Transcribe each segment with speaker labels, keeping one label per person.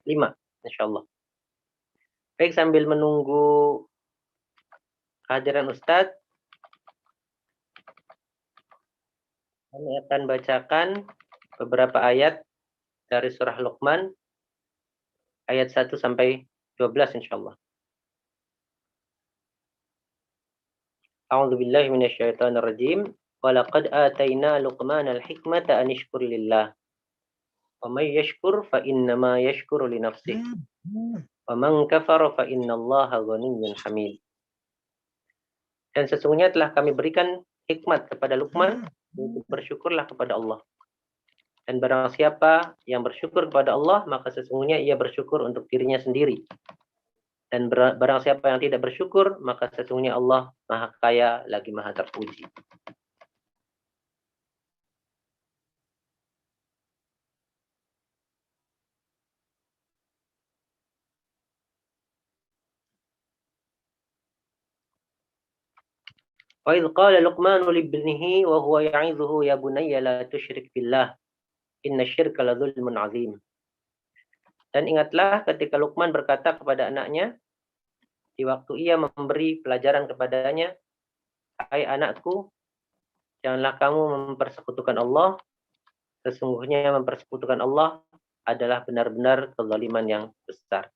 Speaker 1: 5, insyaallah. Baik, sambil menunggu kehadiran Ustadz, kami akan bacakan beberapa ayat dari surah Luqman, ayat 1 sampai 12 insyaallah. A'udzu billahi minasyaitonir rajim. Wa laqad ataina Luqmanal hikmata an ishkur lillah. Wa may yashkur fa innama yashkuru li nafsihi. Wa man kafara fa innallaha ghaniyyun hamid. Dan sesungguhnya telah kami berikan hikmat kepada Luqman, untuk bersyukurlah kepada Allah. Dan barang siapa yang bersyukur kepada Allah, maka sesungguhnya ia bersyukur untuk dirinya sendiri. Dan barang siapa yang tidak bersyukur, maka sesungguhnya Allah Maha Kaya lagi Maha Terpuji. Wa idh qala Luqmanu libnihi wa huwa ya'idhuhu ya bunayya la tusyrik billah innasyirka ladzulmun 'adzim. Dan ingatlah ketika Luqman berkata kepada anaknya di waktu ia memberi pelajaran kepadanya, "Hai anakku, janganlah kamu mempersekutukan Allah. Sesungguhnya mempersekutukan Allah adalah benar-benar kezaliman yang besar."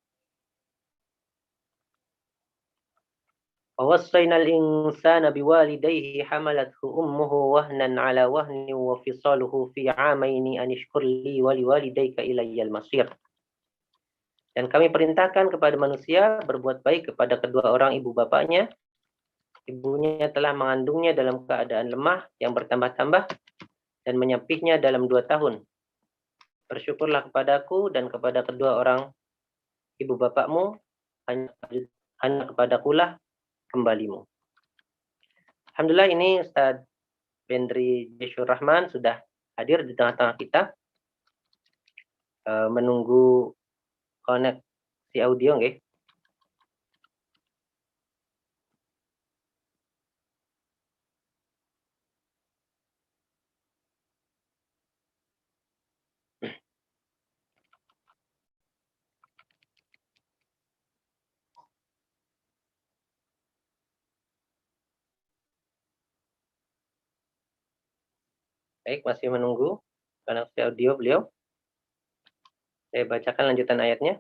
Speaker 1: وَوَصَّيْنَا الْإِنسَانَ بِوَالِدَيْهِ حَمَلَتْهُ أُمُّهُ وَهْنًا عَلَى وَهْنٍ وَفِصَالُهُ فِي عَامَيْنِ أَنِ اشْكُرْ لِي وَلِوَالِدَيْكَ إِلَيَّ الْمَصِيرُ. Dan kami perintahkan kepada manusia berbuat baik kepada kedua orang ibu bapaknya. Ibunya telah mengandungnya dalam keadaan lemah yang bertambah-tambah dan menyapihnya dalam 2 tahun. Bersyukurlah kepadaku dan kepada kedua orang ibu bapakmu, hanya kepadakulah kembalimu. Alhamdulillah, ini Ustadz Bendri Jeshur Rahman sudah hadir di tengah-tengah kita, menunggu koneksi audio nggih. Baik, masih menunggu koneksi audio beliau. Saya bacakan lanjutan ayatnya.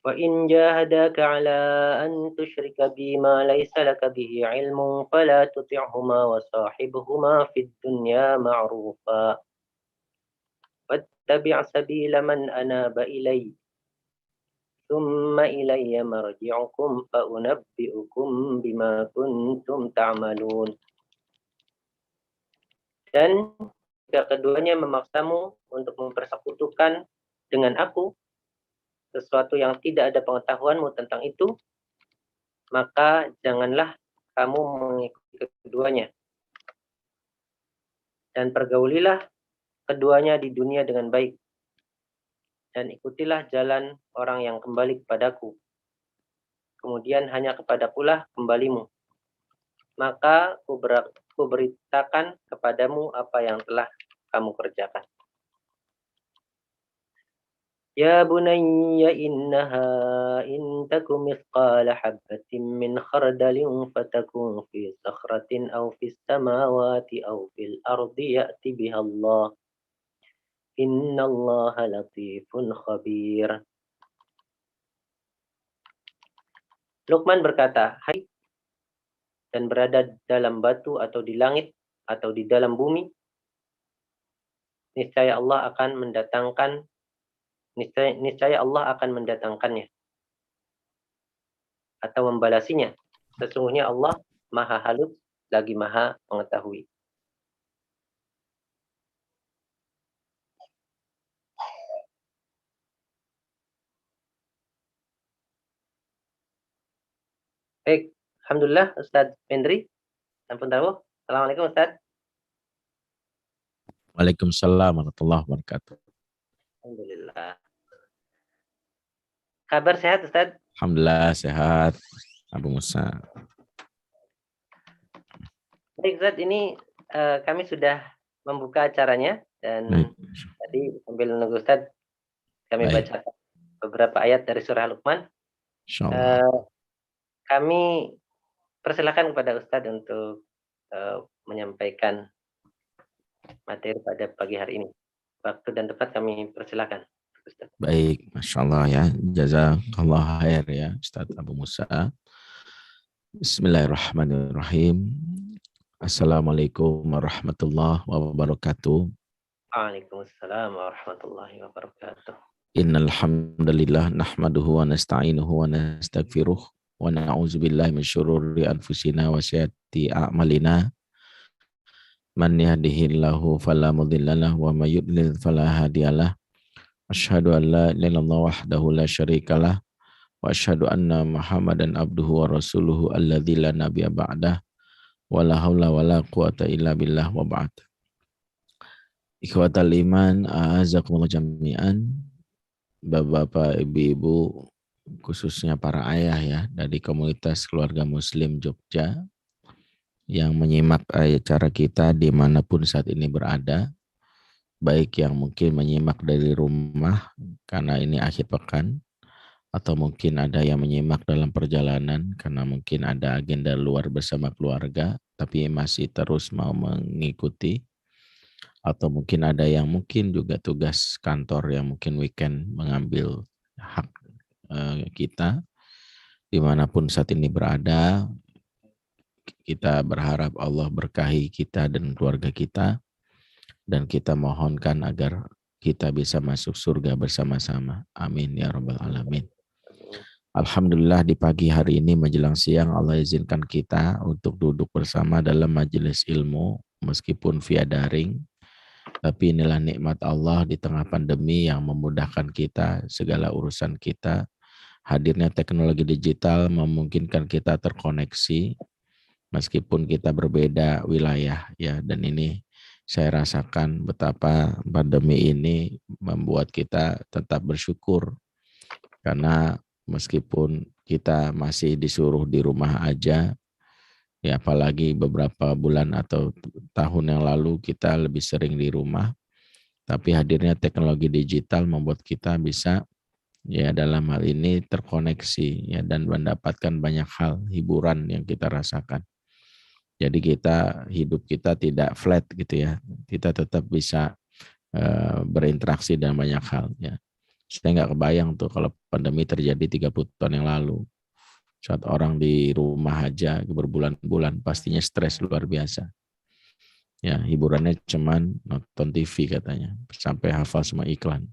Speaker 1: Wa in jahadaka ala an tusyrika bima laysa laka bihi ilmun fala tuti'huma wa sahibhuma fid dunya ma'rufa. Wattabi' sabila man anaba ilayya. Tsumma ilayya marji'ukum fa unabbi'ukum bima kuntum ta'malun. Dan jika keduanya memaksamu untuk mempersekutukan dengan aku sesuatu yang tidak ada pengetahuanmu tentang itu, maka janganlah kamu mengikuti keduanya. Dan pergaulilah keduanya di dunia dengan baik. Dan ikutilah jalan orang yang kembali kepadaku. Kemudian hanya kepadakulah kembalimu. Maka kuberitakan kepadamu apa yang telah kamu kerjakan. Ya bunayya innaha in takum mithqala habbatin min khardalin fatakun fi sakhratin aw fis samawati aw fil ardi ya'ti biha Allah. Innallaha latifun khabir. Luqman berkata, "Hai, dan berada dalam batu atau di langit atau di dalam bumi, niscaya Allah akan mendatangkannya atau membalasinya. Sesungguhnya Allah Maha Halus lagi Maha Mengetahui." Baik, alhamdulillah Ustadz Bendri, sampun tahu. Assalamualaikum Ustadz.
Speaker 2: Waalaikumsalam warahmatullahi wabarakatuh.
Speaker 1: Alhamdulillah. Kabar sehat Ustadz?
Speaker 2: Alhamdulillah sehat, Abu Musa.
Speaker 1: Baik Ustadz, ini kami sudah membuka acaranya dan tadi sambil menunggu Ustadz kami bacakan beberapa ayat dari surah Luqman.
Speaker 2: Insyaallah.
Speaker 1: Kami persilakan kepada Ustadz untuk menyampaikan materi pada pagi hari ini. Waktu dan tempat kami persilakan, Ustadz.
Speaker 2: Baik, Masya Allah ya. Jazakallah khair ya Ustaz Abu Musa. Bismillahirrahmanirrahim. Assalamualaikum warahmatullahi wabarakatuh.
Speaker 1: Waalaikumsalam warahmatullahi wabarakatuh.
Speaker 2: Innal hamdalillah nahmaduhu wa nasta'inuhu wa nastaghfiruh wa na'udzu billahi min syururi anfusina wa sayyiati a'malina. Man yahdihillahu fala mudhillalah wa may yudlil fala hadiyalah. Asyhadu an la ilaha illallah wahdahu la syarikalah wa asyhadu anna Muhammadan abduhu wa rasuluhu alladzi la nabiyya ba'dah wa la haula wa la quwata illa billah wa ba'd. Ikhwatal iman, a'azakumullah jami'an. Bapak-bapak, ibu-ibu, khususnya para ayah ya dari komunitas keluarga muslim Jogja yang menyimak acara kita dimanapun saat ini berada, baik yang mungkin menyimak dari rumah karena ini akhir pekan, atau mungkin ada yang menyimak dalam perjalanan karena mungkin ada agenda luar bersama keluarga tapi masih terus mau mengikuti, atau mungkin ada yang mungkin juga tugas kantor yang mungkin weekend mengambil hak kita dimanapun saat ini berada. Kita berharap Allah berkahi kita dan keluarga kita, dan kita mohonkan agar kita bisa masuk surga bersama-sama. Amin ya rabbal alamin. Alhamdulillah di pagi hari ini menjelang siang Allah izinkan kita untuk duduk bersama dalam majelis ilmu meskipun via daring. Tapi inilah nikmat Allah di tengah pandemi yang memudahkan kita segala urusan kita. Hadirnya teknologi digital memungkinkan kita terkoneksi meskipun kita berbeda wilayah ya, dan ini saya rasakan betapa pandemi ini membuat kita tetap bersyukur karena meskipun kita masih disuruh di rumah aja, ya apalagi beberapa bulan atau tahun yang lalu kita lebih sering di rumah, tapi hadirnya teknologi digital membuat kita bisa ya dalam hal ini terkoneksi ya dan mendapatkan banyak hal hiburan yang kita rasakan. Jadi hidup kita tidak flat gitu ya, kita tetap bisa berinteraksi dan banyak hal ya. Saya nggak kebayang tuh kalau pandemi terjadi 30 tahun yang lalu. Saat orang di rumah aja berbulan-bulan pastinya stres luar biasa. Ya, hiburannya cuman nonton TV katanya, sampai hafal semua iklan.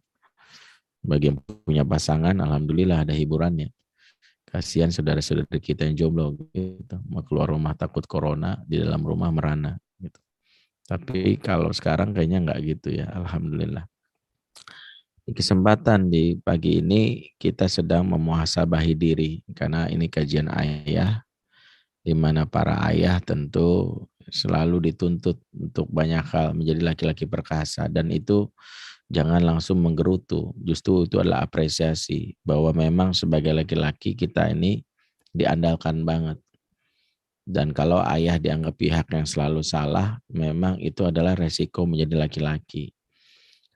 Speaker 2: Bagi yang punya pasangan, alhamdulillah ada hiburannya. Kasihan saudara-saudara kita yang jomblo gitu, mau keluar rumah takut corona, di dalam rumah merana gitu. Tapi kalau sekarang kayaknya nggak gitu ya, alhamdulillah. Di kesempatan di pagi ini kita sedang memuhasabahi diri karena ini kajian ayah, di mana para ayah tentu selalu dituntut untuk banyak hal menjadi laki-laki perkasa, dan itu jangan langsung menggerutu, justru itu adalah apresiasi bahwa memang sebagai laki-laki kita ini diandalkan banget. Dan kalau ayah dianggap pihak yang selalu salah, memang itu adalah resiko menjadi laki-laki.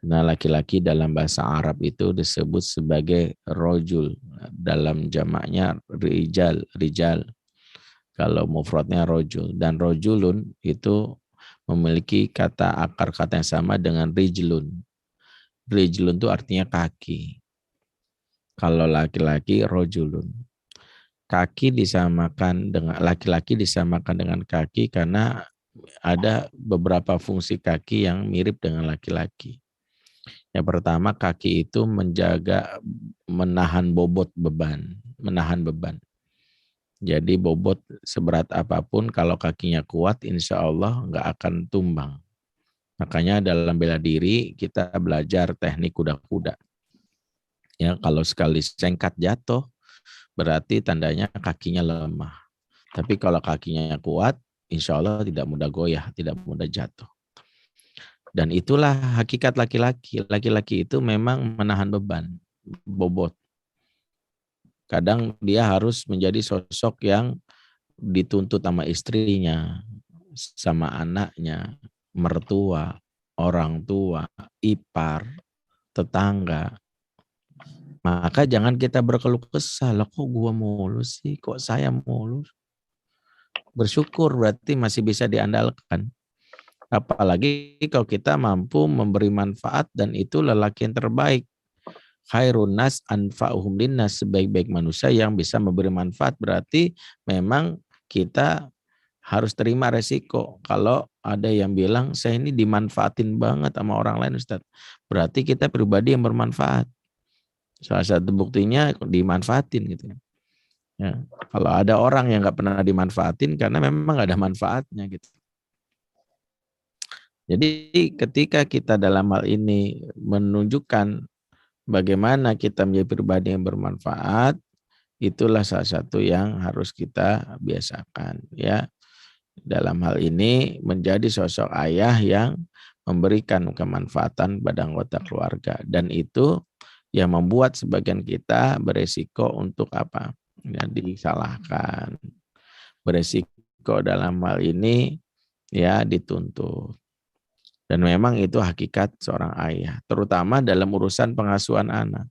Speaker 2: Nah, laki-laki dalam bahasa Arab itu disebut sebagai rojul, dalam jamaknya rijal. Kalau mufradnya rojul, dan rojulun itu memiliki akar kata yang sama dengan rijlun. Rijlun itu artinya kaki. Kalau laki-laki rojulun. Kaki disamakan dengan laki-laki disamakan dengan kaki karena ada beberapa fungsi kaki yang mirip dengan laki-laki. Yang pertama, kaki itu menahan beban. Jadi bobot seberat apapun kalau kakinya kuat, insya Allah nggak akan tumbang. Makanya dalam bela diri kita belajar teknik kuda-kuda. Ya, kalau sekali sengkat jatuh, berarti tandanya kakinya lemah. Tapi kalau kakinya kuat, insya Allah tidak mudah goyah, tidak mudah jatuh. Dan itulah hakikat laki-laki. Laki-laki itu memang menahan beban, bobot. Kadang dia harus menjadi sosok yang dituntut sama istrinya, sama anaknya, mertua, orang tua, ipar, tetangga. Maka jangan kita berkeluh kesah, lah kok gua mulu sih, kok saya mulu. Bersyukur berarti masih bisa diandalkan. Apalagi kalau kita mampu memberi manfaat dan itu lelaki yang terbaik. Khairun nas anfa'uhum linnas, sebaik-baik manusia yang bisa memberi manfaat. Berarti memang kita harus terima resiko. Kalau ada yang bilang saya ini dimanfaatin banget sama orang lain Ustaz, berarti kita pribadi yang bermanfaat. Salah satu buktinya dimanfaatin gitu. Ya. Kalau ada orang yang nggak pernah dimanfaatin karena memang nggak ada manfaatnya gitu. Jadi ketika kita dalam hal ini menunjukkan bagaimana kita menjadi pribadi yang bermanfaat, itulah salah satu yang harus kita biasakan ya. Dalam hal ini menjadi sosok ayah yang memberikan kemanfaatan pada anggota keluarga, dan itu yang membuat sebagian kita beresiko untuk apa? Ya, disalahkan. Beresiko dalam hal ini ya dituntut. Dan memang itu hakikat seorang ayah, terutama dalam urusan pengasuhan anak.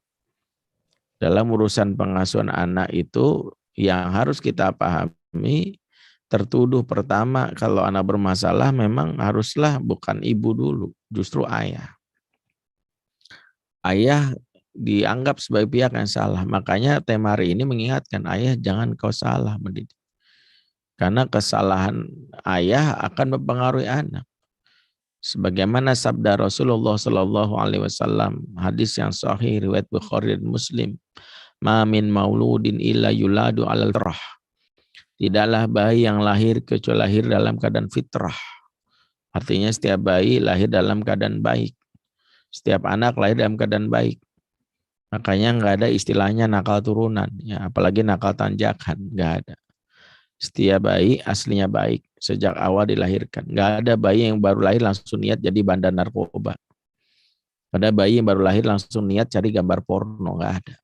Speaker 2: Dalam urusan pengasuhan anak itu yang harus kita pahami, tertuduh pertama kalau anak bermasalah memang haruslah bukan ibu dulu, justru ayah. Ayah dianggap sebagai pihak yang salah. Makanya tema hari ini mengingatkan ayah jangan kau salah mendidik. Karena kesalahan ayah akan mempengaruhi anak. Sebagaimana sabda Rasulullah Shallallahu Alaihi Wasallam, hadis yang sahih riwayat Bukhari dan Muslim, ma min mauludin illa yuladu alal fitrah. Tidaklah bayi yang lahir kecuali lahir dalam keadaan fitrah. Artinya setiap bayi lahir dalam keadaan baik. Setiap anak lahir dalam keadaan baik. Makanya nggak ada istilahnya nakal turunan, ya, apalagi nakal tanjakan, nggak ada. Setiap bayi aslinya baik sejak awal dilahirkan. Nggak ada bayi yang baru lahir langsung niat jadi bandar narkoba. Ada bayi yang baru lahir langsung niat cari gambar porno, nggak ada.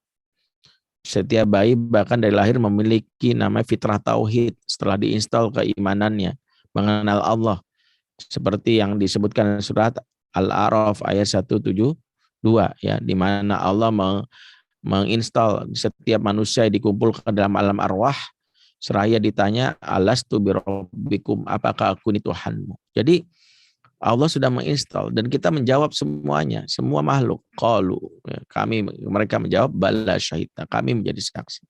Speaker 2: Setiap bayi bahkan dari lahir memiliki namanya fitrah tauhid setelah diinstal keimanannya, mengenal Allah. Seperti yang disebutkan surat Al-A'raf ayat 172 ya, di mana Allah menginstal setiap manusia dikumpulkan dalam alam arwah. Seraya ditanya, alastu birabbikum, apakah aku ini Tuhanmu? Jadi Allah sudah menginstal dan kita menjawab semuanya, semua makhluk. Qalu, mereka menjawab, bala syahidna, kami menjadi saksi.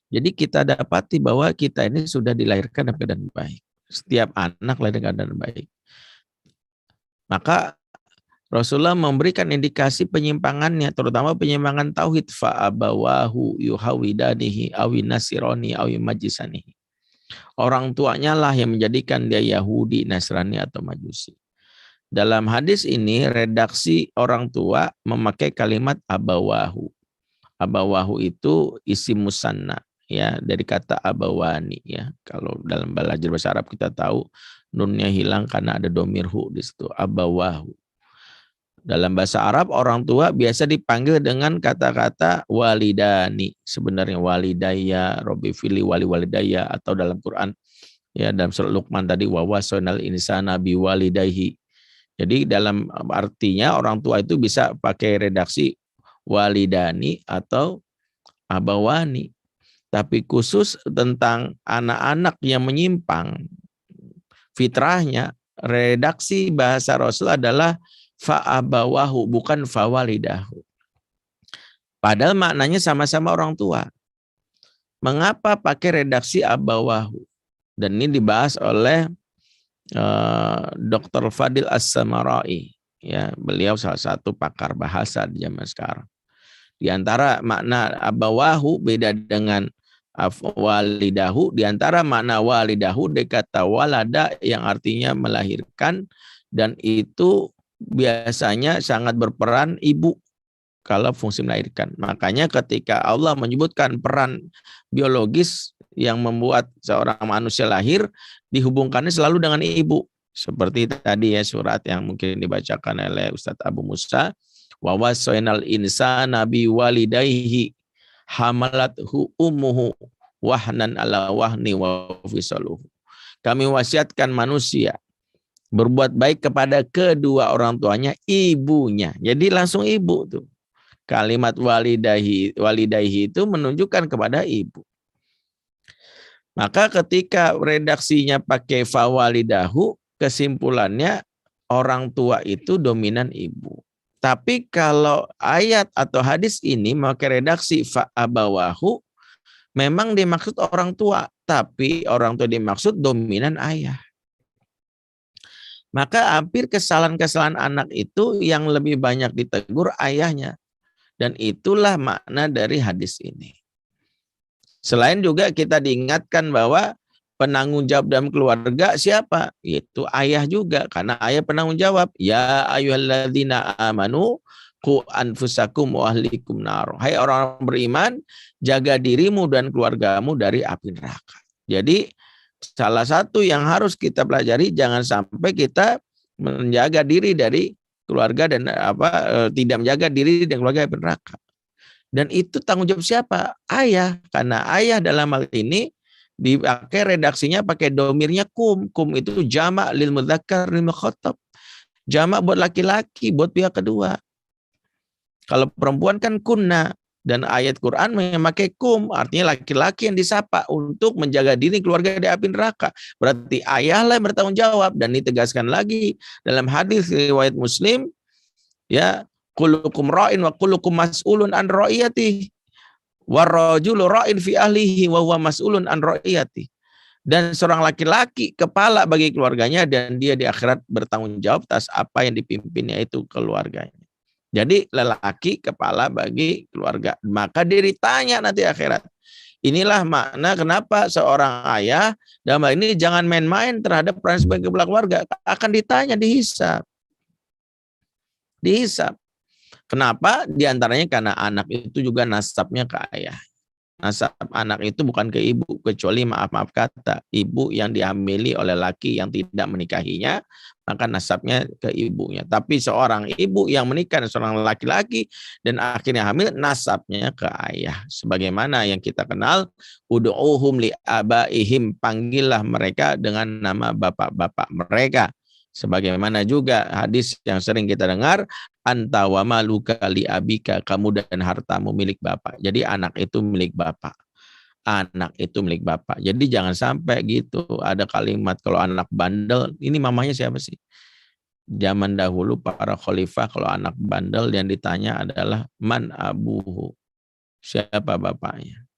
Speaker 2: Jadi kita dapati bahwa kita ini sudah dilahirkan dalam keadaan baik. Setiap anak lahir dalam keadaan baik. Maka Rasulullah memberikan indikasi penyimpangannya, terutama penyimpangan tauhid, fa'abawahu yuhawidanihi awi nasirani awi majisanihi. Orang tuanya lah yang menjadikan dia Yahudi, Nasrani atau Majusi. Dalam hadis ini redaksi orang tua memakai kalimat abawahu. Abawahu itu isim musanna ya, dari kata abawani ya. Kalau dalam belajar bahasa Arab kita tahu nunnya hilang karena ada domir hu di situ, abawahu. Dalam bahasa Arab orang tua biasa dipanggil dengan kata-kata walidani. Sebenarnya walidaya, Robbi fili wali walidaya, atau dalam Quran ya dalam surat Luqman tadi wawasainal insana biwalidayhi. Jadi dalam artinya orang tua itu bisa pakai redaksi walidani atau abawani. Tapi khusus tentang anak-anak yang menyimpang fitrahnya, redaksi bahasa Rasul adalah fa'abawahu, bukan fawalidahu. Padahal maknanya sama-sama orang tua. Mengapa pakai redaksi abawahu? Dan ini dibahas oleh Dr. Fadil As-Samarai. Ya, beliau salah satu pakar bahasa di zaman sekarang. Di antara makna abawahu beda dengan walidahu. Di antara makna walidahu kata walada yang artinya melahirkan, dan itu biasanya sangat berperan ibu kalau fungsi melahirkan. Makanya ketika Allah menyebutkan peran biologis yang membuat seorang manusia lahir, dihubungkannya selalu dengan ibu. Seperti tadi ya surat yang mungkin dibacakan oleh Ustadz Abu Musa, wa wasainal insana biwalidayhi hamalathu ummuhu wahnan ala wahni wa fisaluhu. Kami wasiatkan manusia berbuat baik kepada kedua orang tuanya, ibunya. Jadi langsung ibu tuh. Kalimat walidayhi itu menunjukkan kepada ibu. Maka ketika redaksinya pakai fawalidahu, kesimpulannya orang tua itu dominan ibu. Tapi kalau ayat atau hadis ini pakai redaksi fa'abawahu, memang dimaksud orang tua, tapi orang tua dimaksud dominan ayah. Maka hampir kesalahan-kesalahan anak itu yang lebih banyak ditegur ayahnya. Dan itulah makna dari hadis ini. Selain juga kita diingatkan bahwa penanggung jawab dalam keluarga siapa? Yaitu ayah juga, karena ayah penanggung jawab. Ya ayyuhalladzina amanu qu anfusakum wa ahlikum nar. Hai orang-orang beriman, jaga dirimu dan keluargamu dari api neraka. Jadi salah satu yang harus kita pelajari, jangan sampai kita menjaga diri dari keluarga dan tidak menjaga diri dan keluarga api neraka. Dan itu tanggung jawab siapa? Ayah. Karena ayah dalam hal ini dipakai redaksinya pakai domirnya kum. Kum itu jamak lil mudzakkar lil mukhatab. Jamak buat laki-laki, buat pihak kedua. Kalau perempuan kan kunna. Dan ayat Quran memakai kum, artinya laki-laki yang disapa untuk menjaga diri keluarga dari api neraka. Berarti ayahlah yang bertanggung jawab. Dan ditegaskan lagi dalam hadis riwayat Muslim, ya, kullukum ra'in wa kullukum mas'ulun an ra'iyati warrajulu ra'in fi ahlihi wa huwa mas'ulun an ra'iyati. Dan seorang laki-laki kepala bagi keluarganya dan dia di akhirat bertanggung jawab atas apa yang dipimpinnya itu keluarganya. Jadi lelaki kepala bagi keluarga, maka dia ditanya nanti akhirat. Inilah makna kenapa seorang ayah dalam hal ini jangan main-main terhadap peran sebagai kepala keluarga, akan ditanya, dihisab. Kenapa? Di antaranya karena anak itu juga nasabnya ke ayah. Nasab anak itu bukan ke ibu, kecuali maaf kata, ibu yang dihamili oleh laki yang tidak menikahinya, maka nasabnya ke ibunya. Tapi seorang ibu yang menikah dengan seorang laki-laki dan akhirnya hamil, nasabnya ke ayah. Sebagaimana yang kita kenal, ud'uhum li abaihim, panggillah mereka dengan nama bapak-bapak mereka. Sebagaimana juga hadis yang sering kita dengar, anta wa maluka li abika, kamu dan hartamu milik bapak. Jadi anak itu milik bapak. Anak itu milik bapak. Jadi jangan sampai gitu ada kalimat kalau anak bandel, ini mamanya siapa sih? Zaman dahulu para khalifah kalau anak bandel yang ditanya adalah man abuhu, siapa bapaknya?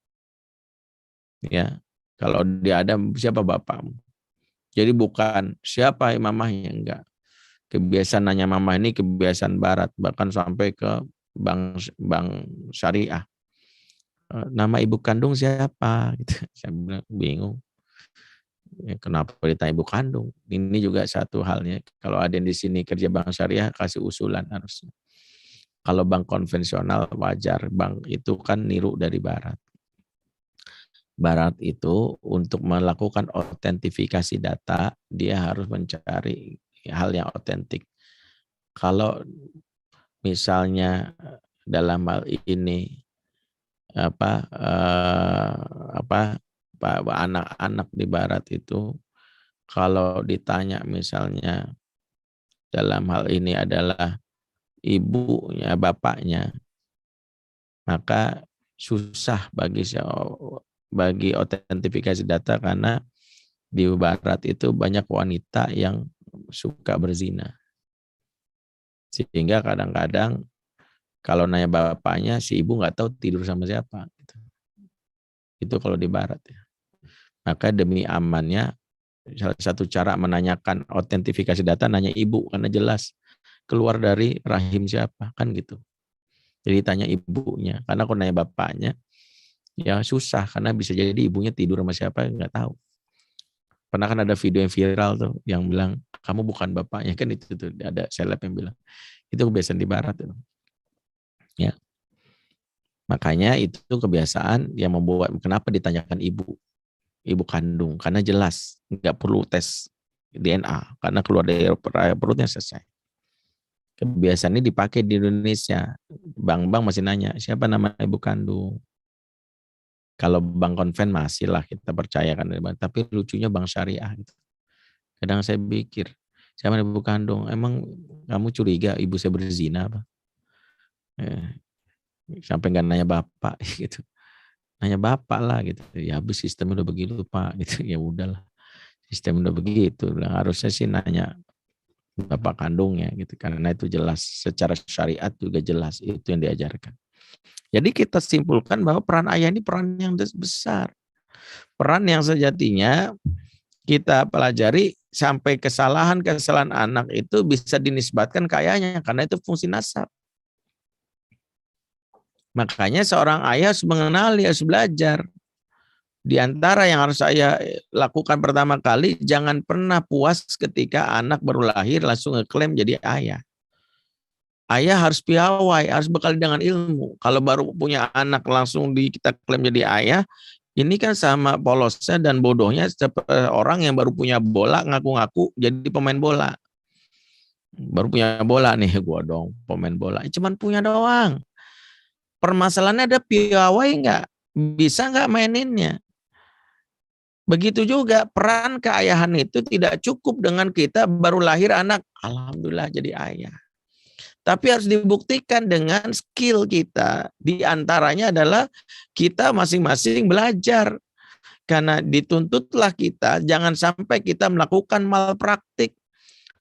Speaker 2: Ya, kalau dia ada siapa bapakmu? Jadi bukan siapa mamahnya, enggak. Kebiasaan nanya mamah ini kebiasaan barat, bahkan sampai ke bank syariah. Nama ibu kandung siapa? Gitu. Saya bilang bingung. Ya, kenapa ditanya ibu kandung? Ini juga satu halnya. Kalau ada yang di sini kerja bank syariah, kasih usulan harusnya. Kalau bank konvensional wajar, bank itu kan niru dari barat. Barat itu untuk melakukan autentifikasi data, dia harus mencari hal yang otentik. Kalau misalnya dalam hal ini anak-anak di barat itu kalau ditanya misalnya dalam hal ini adalah ibunya, bapaknya, maka susah bagi autentifikasi data karena di barat itu banyak wanita yang suka berzina. Sehingga kadang-kadang kalau nanya bapaknya, si ibu nggak tahu tidur sama siapa. Itu kalau di barat ya. Maka demi amannya, salah satu cara menanyakan autentifikasi data, nanya ibu, karena jelas keluar dari rahim siapa, kan gitu. Jadi tanya ibunya, karena kalau nanya bapaknya, ya susah, karena bisa jadi ibunya tidur sama siapa, nggak tahu. Pernah kan ada video yang viral tuh, yang bilang, kamu bukan bapaknya, kan itu tuh, ada seleb yang bilang. Itu kebiasaan di barat. Ya. Makanya itu kebiasaan yang membuat, kenapa ditanyakan ibu kandung, karena jelas, nggak perlu tes DNA, karena keluar dari perutnya selesai. Kebiasaan ini dipakai di Indonesia. Bank-bank masih nanya, siapa nama ibu kandung? Kalau bank konven masih lah kita percayakan. Tapi lucunya bank syariah. Gitu. Kadang saya pikir, siapa ibu kandung? Emang kamu curiga ibu saya berzina apa? sampai nggak nanya bapak gitu. Nanya bapak lah gitu. Ya habis sistem udah begitu Pak gitu. Ya udahlah. Sistem udah begitu. Harusnya sih nanya bapak kandungnya gitu. Karena itu jelas secara syariat juga jelas itu yang diajarkan. Jadi kita simpulkan bahwa peran ayah ini peran yang besar. Peran yang sejatinya kita pelajari sampai kesalahan-kesalahan anak itu bisa dinisbatkan ke ayahnya karena itu fungsi nasab. Makanya seorang ayah harus mengenali, harus belajar. Di antara yang harus saya lakukan pertama kali, jangan pernah puas ketika anak baru lahir langsung ngeklaim jadi ayah. Ayah harus piawai, harus bekali dengan ilmu. Kalau baru punya anak langsung kita klaim jadi ayah, ini kan sama polosnya dan bodohnya orang yang baru punya bola ngaku-ngaku jadi pemain bola. Baru punya bola nih, gua dong pemain bola. Cuman punya doang. Permasalahannya ada piawai nggak? Bisa nggak maininnya? Begitu juga peran keayahan itu tidak cukup dengan kita baru lahir anak, alhamdulillah jadi ayah. Tapi harus dibuktikan dengan skill kita. Di antaranya adalah kita masing-masing belajar. Karena dituntutlah kita, jangan sampai kita melakukan malpraktik.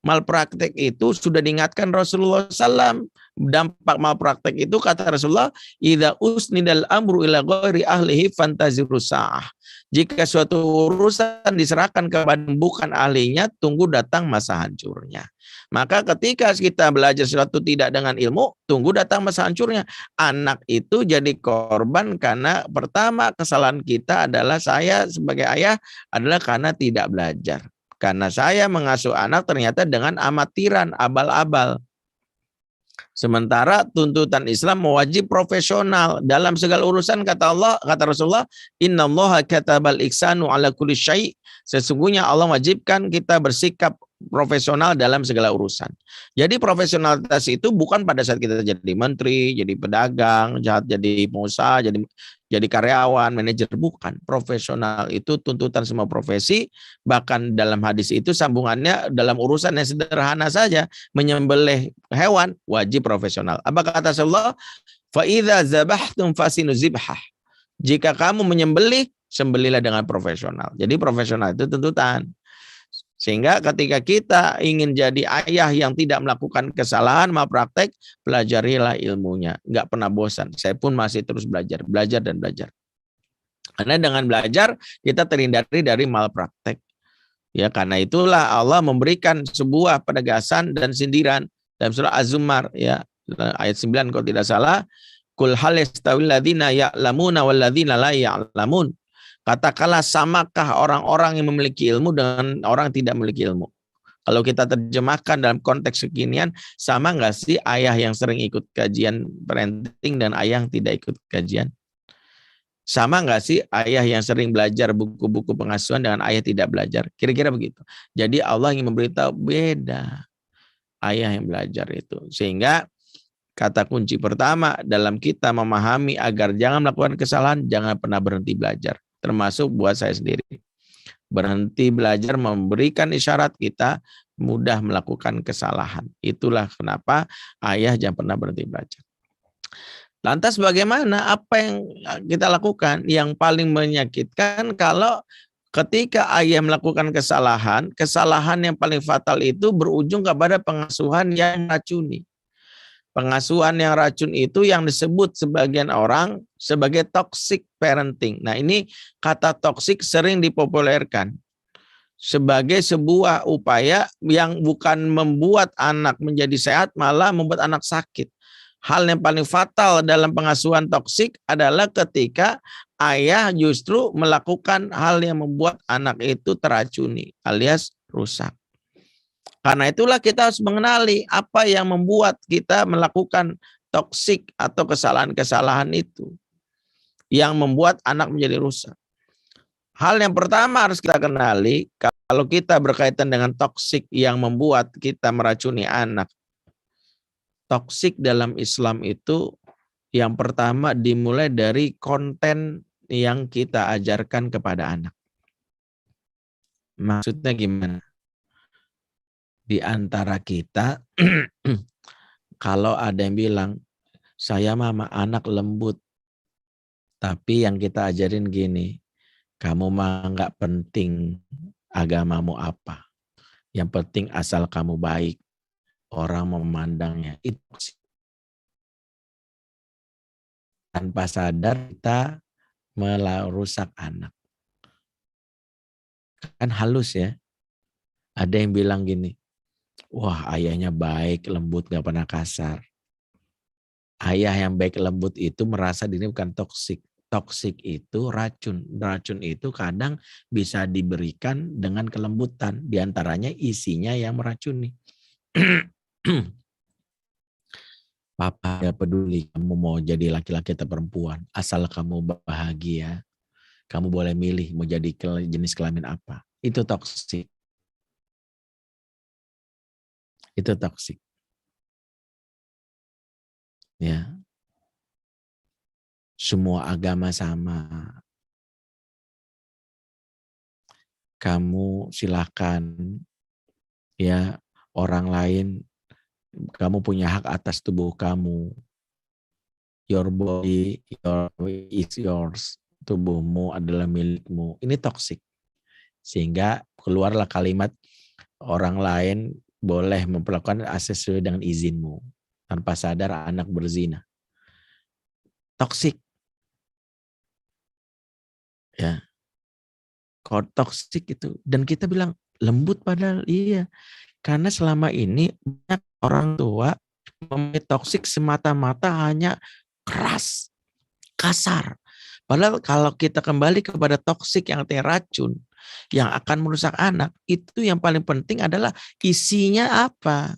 Speaker 2: Malpraktik itu sudah diingatkan Rasulullah SAW. Dampak malpraktik itu kata Rasulullah, idza usnidal amru ila ghairi ahlihi fantaziru sa'ah. Jika suatu urusan diserahkan kepada bukan ahlinya, tunggu datang masa hancurnya. Maka ketika kita belajar sesuatu tidak dengan ilmu, tunggu datang masa hancurnya. Anak itu jadi korban karena pertama kesalahan kita adalah saya sebagai ayah adalah karena tidak belajar. Karena saya mengasuh anak ternyata dengan amatiran, abal-abal. Sementara tuntutan Islam mewajib profesional dalam segala urusan. Kata Allah, kata Rasulullah, innallaha katabal ihsanu ala kulli syai'. Sesungguhnya Allah wajibkan kita bersikap profesional dalam segala urusan. Jadi profesionalitas itu bukan pada saat kita jadi menteri, jadi pedagang, jadi pengusaha, jadi karyawan, manajer, bukan. Profesional itu tuntutan semua profesi, bahkan dalam hadis itu sambungannya dalam urusan yang sederhana saja, menyembelih hewan wajib profesional. Apa kata Rasulullah? Fa idza zabahtum fasinu zibhah. Jika kamu menyembelih, sembelihlah dengan profesional. Jadi profesional itu tuntutan. Sehingga ketika kita ingin jadi ayah yang tidak melakukan kesalahan, malpraktek, pelajarilah ilmunya. Nggak pernah bosan. Saya pun masih terus belajar dan belajar. Karena dengan belajar, kita terhindari dari malpraktek. Ya, karena itulah Allah memberikan sebuah penegasan dan sindiran dalam surah Az-Zumar, ya, ayat 9 kalau tidak salah, kul hal yastawil ladzina ya'lamuna wal ladzina la ya'lamun. Katakanlah samakah orang-orang yang memiliki ilmu dengan orang yang tidak memiliki ilmu. Kalau kita terjemahkan dalam konteks kekinian, sama nggak sih ayah yang sering ikut kajian parenting dan ayah yang tidak ikut kajian? Sama nggak sih ayah yang sering belajar buku-buku pengasuhan dengan ayah tidak belajar? Kira-kira begitu. Jadi Allah ingin memberitahu beda ayah yang belajar itu. Sehingga kata kunci pertama dalam kita memahami agar jangan melakukan kesalahan, jangan pernah berhenti belajar. Termasuk buat saya sendiri. Berhenti belajar memberikan isyarat kita mudah melakukan kesalahan. Itulah kenapa ayah jangan pernah berhenti belajar. Lantas bagaimana? Apa yang kita lakukan? Yang paling menyakitkan kalau ketika ayah melakukan kesalahan, kesalahan yang paling fatal itu berujung kepada pengasuhan yang racuni. Pengasuhan yang racun itu yang disebut sebagian orang sebagai toxic parenting. Nah, ini kata toxic sering dipopulerkan sebagai sebuah upaya yang bukan membuat anak menjadi sehat, malah membuat anak sakit. Hal yang paling fatal dalam pengasuhan toksik adalah ketika ayah justru melakukan hal yang membuat anak itu teracuni alias rusak. Karena itulah kita harus mengenali apa yang membuat kita melakukan toksik atau kesalahan-kesalahan itu yang membuat anak menjadi rusak. Hal yang pertama harus kita kenali, kalau kita berkaitan dengan toksik yang membuat kita meracuni anak. Toksik dalam Islam itu yang pertama dimulai dari konten yang kita ajarkan kepada anak. Maksudnya gimana? Di antara kita, kalau ada yang bilang, Saya mah anak lembut. Tapi yang kita ajarin gini, kamu mah nggak penting agamamu apa. Yang penting asal kamu baik, orang memandangnya. Itu tanpa sadar kita merusak anak. Kan halus ya. Ada yang bilang gini, wah ayahnya baik, lembut, gak pernah kasar. Ayah yang baik lembut itu merasa diri bukan toksik. Toksik itu racun. Racun itu kadang bisa diberikan dengan kelembutan. Di antaranya isinya yang meracuni. Papa ya peduli kamu mau jadi laki-laki atau perempuan. Asal kamu bahagia. Kamu boleh milih mau jadi jenis kelamin apa. Itu toksik. Itu toksik. Ya. Semua agama sama. Kamu silakan ya, orang lain, kamu punya hak atas tubuh kamu. Your body is yours. Tubuhmu adalah milikmu. Ini toksik. Sehingga keluarlah kalimat orang lain boleh memperlakukan sesuai dengan izinmu. Tanpa sadar anak berzina. Toksik. Ya. Kok toksik itu. Dan kita bilang lembut padahal iya. Karena selama ini banyak orang tua memilih toksik semata-mata hanya keras, kasar. Padahal kalau kita kembali kepada toksik yang artinya racun, yang akan merusak anak, itu yang paling penting adalah isinya apa.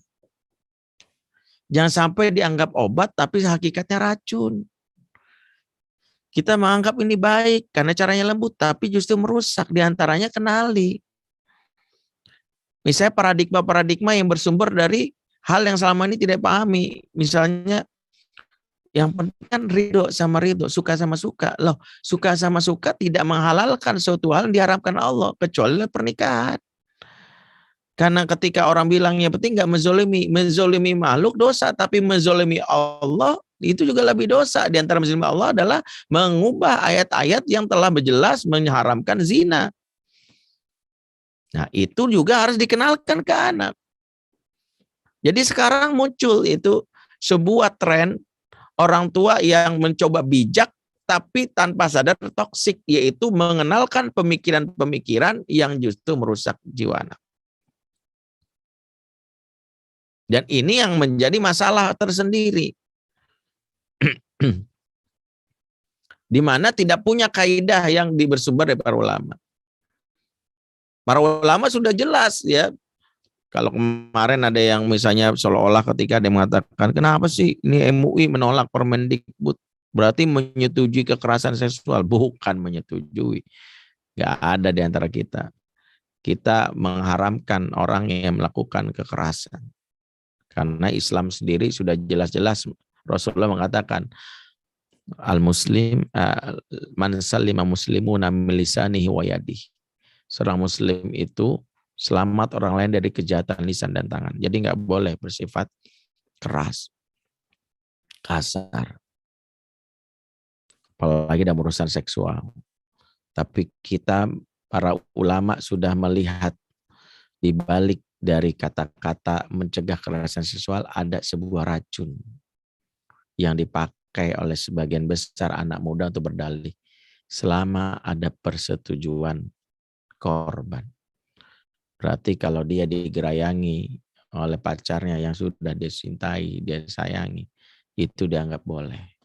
Speaker 2: Jangan sampai dianggap obat tapi hakikatnya racun. Kita menganggap ini baik karena caranya lembut, tapi justru merusak. Di antaranya kenali. Misalnya paradigma-paradigma yang bersumber dari hal yang selama ini tidak pahami. Misalnya yang penting kan ridho sama ridho, suka sama suka. Loh, suka sama suka tidak menghalalkan suatu hal yang diharamkan Allah, kecuali pernikahan. Karena ketika orang bilang yang penting nggak menzolimi makhluk dosa, tapi menzolimi Allah itu juga lebih dosa. Di antara menzolimi Allah adalah mengubah ayat-ayat yang telah berjelas mengharamkan zina. Nah, itu juga harus dikenalkan ke anak. Jadi sekarang muncul itu sebuah tren orang tua yang mencoba bijak tapi tanpa sadar toksik, yaitu mengenalkan pemikiran-pemikiran yang justru merusak jiwa anak. Dan ini yang menjadi masalah tersendiri. Di mana tidak punya kaidah yang bersumber dari para ulama. Para ulama sudah jelas ya. Kalau kemarin ada yang misalnya seolah-olah ketika ada yang mengatakan, kenapa sih ini MUI menolak Permendikbud? Berarti menyetujui kekerasan seksual. Bukan menyetujui. Gak ada di antara kita. Kita mengharamkan orang yang melakukan kekerasan. Karena Islam sendiri sudah jelas-jelas Rasulullah mengatakan, al-muslim man sallima muslimuna min lisanihi wa yadihi. Seorang muslim itu selamat orang lain dari kejahatan lisan dan tangan. Jadi nggak boleh bersifat keras, kasar, apalagi dalam urusan seksual. Tapi kita para ulama sudah melihat di balik dari kata-kata mencegah kekerasan seksual ada sebuah racun yang dipakai oleh sebagian besar anak muda untuk berdalih selama ada persetujuan korban. Berarti kalau dia digerayangi oleh pacarnya yang sudah dia cintai, dia sayangi, itu dianggap boleh.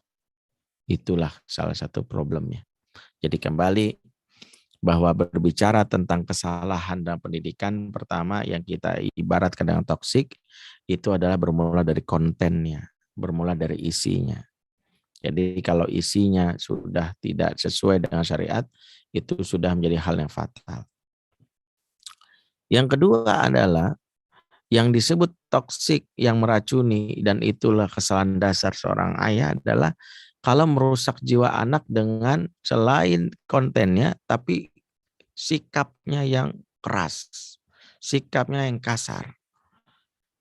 Speaker 2: Itulah salah satu problemnya. Jadi kembali bahwa berbicara tentang kesalahan dalam pendidikan, pertama yang kita ibaratkan dengan toksik, itu adalah bermula dari kontennya, bermula dari isinya. Jadi kalau isinya sudah tidak sesuai dengan syariat, itu sudah menjadi hal yang fatal. Yang kedua adalah yang disebut toksik yang meracuni, dan itulah kesalahan dasar seorang ayah adalah kalau merusak jiwa anak dengan selain kontennya, tapi sikapnya yang keras, sikapnya yang kasar.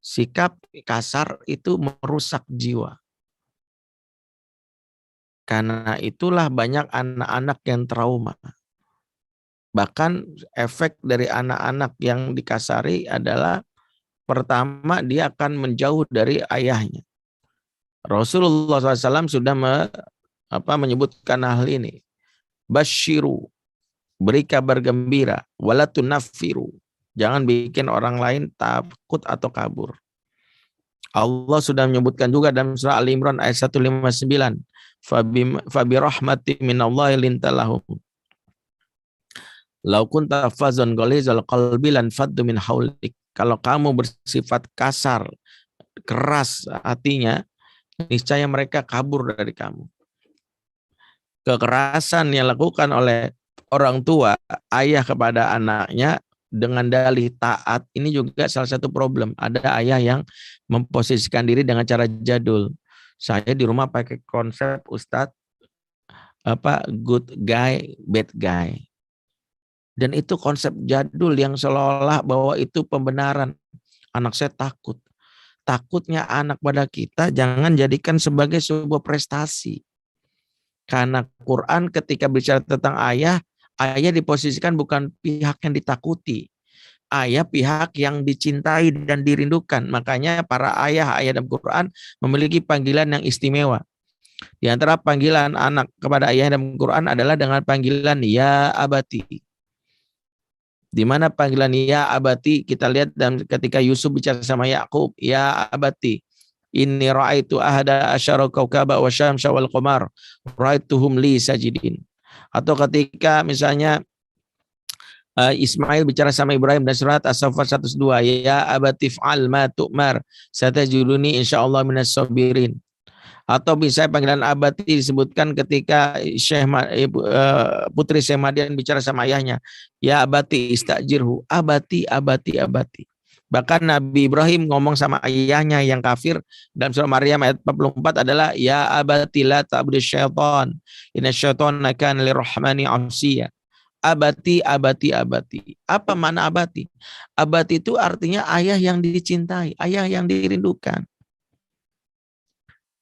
Speaker 2: Sikap kasar itu merusak jiwa. Karena itulah banyak anak-anak yang trauma. Bahkan efek dari anak-anak yang dikasari adalah pertama dia akan menjauh dari ayahnya. Rasulullah SAW sudah menyebutkan hal ini. Basyiru, beri kabar gembira, walatunafiru. Jangan bikin orang lain takut atau kabur. Allah sudah menyebutkan juga dalam surah Al-Imran ayat 159. Fabi rahmati minallahi lintalahum. Lau kunta fazon ghalizal qalbi lan faddu min haulik. Kalau kamu bersifat kasar, keras hatinya, niscaya mereka kabur dari kamu. Kekerasan yang dilakukan oleh orang tua, ayah kepada anaknya dengan dalih taat, ini juga salah satu problem. Ada ayah yang memposisikan diri dengan cara jadul. Saya di rumah pakai konsep Ustadz good guy, bad guy. Dan itu konsep jadul yang seolah-olah bahwa itu pembenaran. Anak saya takut. Takutnya anak pada kita jangan jadikan sebagai sebuah prestasi. Karena Quran ketika bicara tentang ayah, ayah diposisikan bukan pihak yang ditakuti. Ayah pihak yang dicintai dan dirindukan. Makanya para ayah-ayah dalam Quran memiliki panggilan yang istimewa. Di antara panggilan anak kepada ayah dalam Quran adalah dengan panggilan ya abati. Di mana panggilan ya abati kita lihat dan ketika Yusuf bicara sama Yakub, ya abati, inni ra'aitu ahada asyara kaukaba wa syamsa wal qamar, ra'aituhum li sajidin. Atau ketika misalnya Ismail bicara sama Ibrahim dan surat As-Saffat 102, ya abati fa'al ma tu'mar, satajiduni insyaallah minas sabirin. Atau bisa panggilan abati disebutkan ketika putri Syekh Madian bicara sama ayahnya, ya abati istajirhu, abati. Bahkan Nabi Ibrahim ngomong sama ayahnya yang kafir dalam surah Maryam ayat 44 adalah ya abati la ta'budu syaitan, inna syaitana kana lirrahmani asiya. Abati. Apa mana abati? Abati itu artinya ayah yang dicintai, ayah yang dirindukan.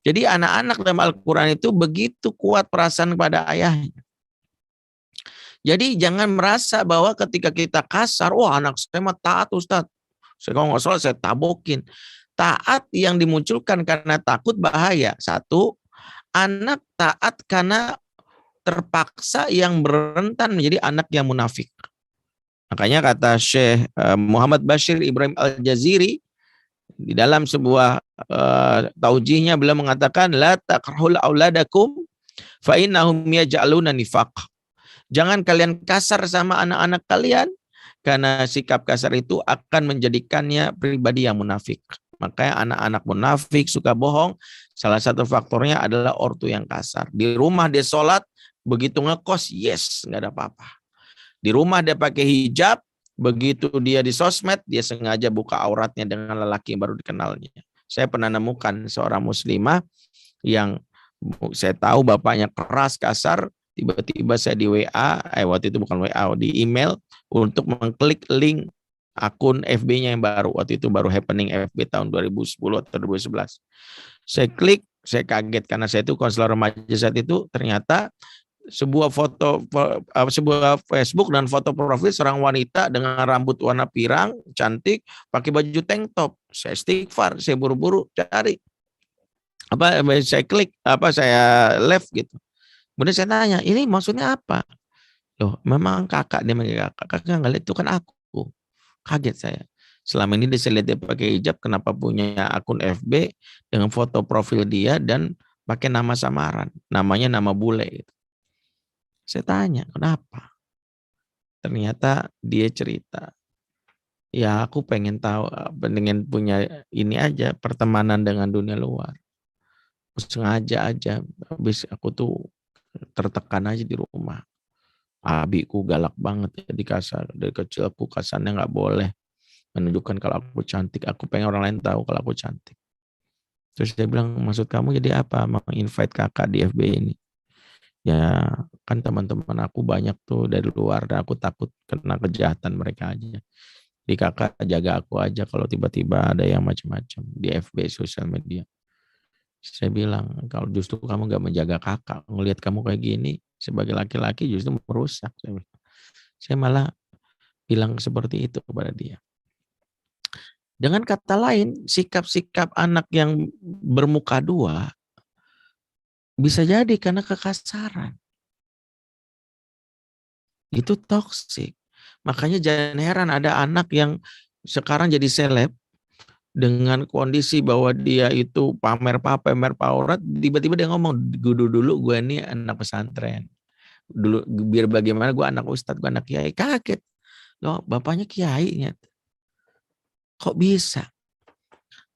Speaker 2: Jadi anak-anak dalam Al-Quran itu begitu kuat perasaan kepada ayahnya. Jadi jangan merasa bahwa ketika kita kasar, wah anak saya mah taat Ustaz. Saya kalau nggak salah saya tabokin. Taat yang dimunculkan karena takut bahaya. Satu, anak taat karena terpaksa yang berentan menjadi anak yang munafik. Makanya kata Syekh Muhammad Bashir Ibrahim Al-Jaziri, di dalam sebuah taujihnya beliau mengatakan la takrahul auladakum fa innahum yaj'aluna nifaq. Jangan kalian kasar sama anak-anak kalian karena sikap kasar itu akan menjadikannya pribadi yang munafik. Makanya anak-anak munafik suka bohong, salah satu faktornya adalah ortu yang kasar. Di rumah dia sholat, begitu ngekos, yes, nggak ada apa-apa. Di rumah dia pakai hijab, begitu dia di sosmed, dia sengaja buka auratnya dengan lelaki yang baru dikenalnya. Saya pernah nemukan seorang muslimah yang saya tahu bapaknya keras, kasar, tiba-tiba saya di WA, waktu itu bukan WA, di email, untuk mengklik link akun FB-nya yang baru. Waktu itu baru happening FB tahun 2010 atau 2011. Saya klik, saya kaget karena saya itu konselor remaja saat itu, ternyata sebuah foto, sebuah Facebook dan foto profil seorang wanita dengan rambut warna pirang, cantik, pakai baju tank top. Saya istighfar, saya buru-buru cari. Saya klik, saya left gitu. Kemudian saya tanya, ini maksudnya apa? Loh, memang kakak, dia manggil kakak. Kakak nggak lihat, itu kan aku. Kaget saya. Selama ini saya lihat dia pakai hijab, kenapa punya akun FB dengan foto profil dia dan pakai nama samaran. Namanya nama bule gitu. Saya tanya, kenapa? Ternyata dia cerita, ya aku pengen tahu, pengen punya ini aja, pertemanan dengan dunia luar. Sengaja aja, habis aku tuh tertekan aja di rumah. Abiku galak banget, jadi kasar. Dari kecil aku kasarnya nggak boleh menunjukkan kalau aku cantik. Aku pengen orang lain tahu kalau aku cantik. Terus dia bilang, maksud kamu jadi apa? Mau invite kakak di FB ini? Ya kan teman-teman aku banyak tuh dari luar dan aku takut kena kejahatan mereka aja. Jadi kakak jaga aku aja kalau tiba-tiba ada yang macam-macam di FB sosial media. Saya bilang, kalau justru kamu nggak menjaga kakak, ngelihat kamu kayak gini, sebagai laki-laki justru merusak. Saya malah bilang seperti itu kepada dia. Dengan kata lain, sikap-sikap anak yang bermuka dua bisa jadi karena kekasaran. Itu toksik. Makanya jangan heran ada anak yang sekarang jadi seleb dengan kondisi bahwa dia itu pamer aurat, tiba-tiba dia ngomong, dulu gue ini anak pesantren. Dulu biar bagaimana gue anak ustadz, gue anak kiai. Kaget. Loh, bapaknya kiai. Kok bisa?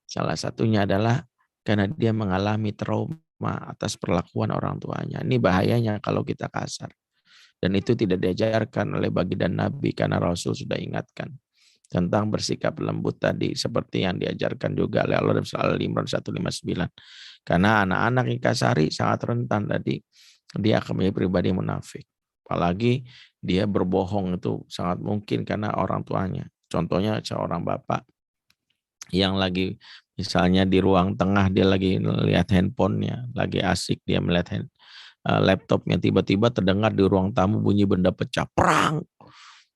Speaker 2: Salah satunya adalah karena dia mengalami trauma atas perlakuan orang tuanya. Ini bahayanya kalau kita kasar. Dan itu tidak diajarkan oleh baginda Nabi karena Rasul sudah ingatkan tentang bersikap lembut tadi seperti yang diajarkan juga oleh Allah dalam surah Al-Imran 159. Karena anak-anak yang kasari sangat rentan tadi dia akan menjadi pribadi munafik. Apalagi dia berbohong itu sangat mungkin karena orang tuanya. Contohnya seorang bapak yang lagi misalnya di ruang tengah dia lagi melihat handphonenya, lagi asik dia melihat laptopnya, tiba-tiba terdengar di ruang tamu bunyi benda pecah, perang.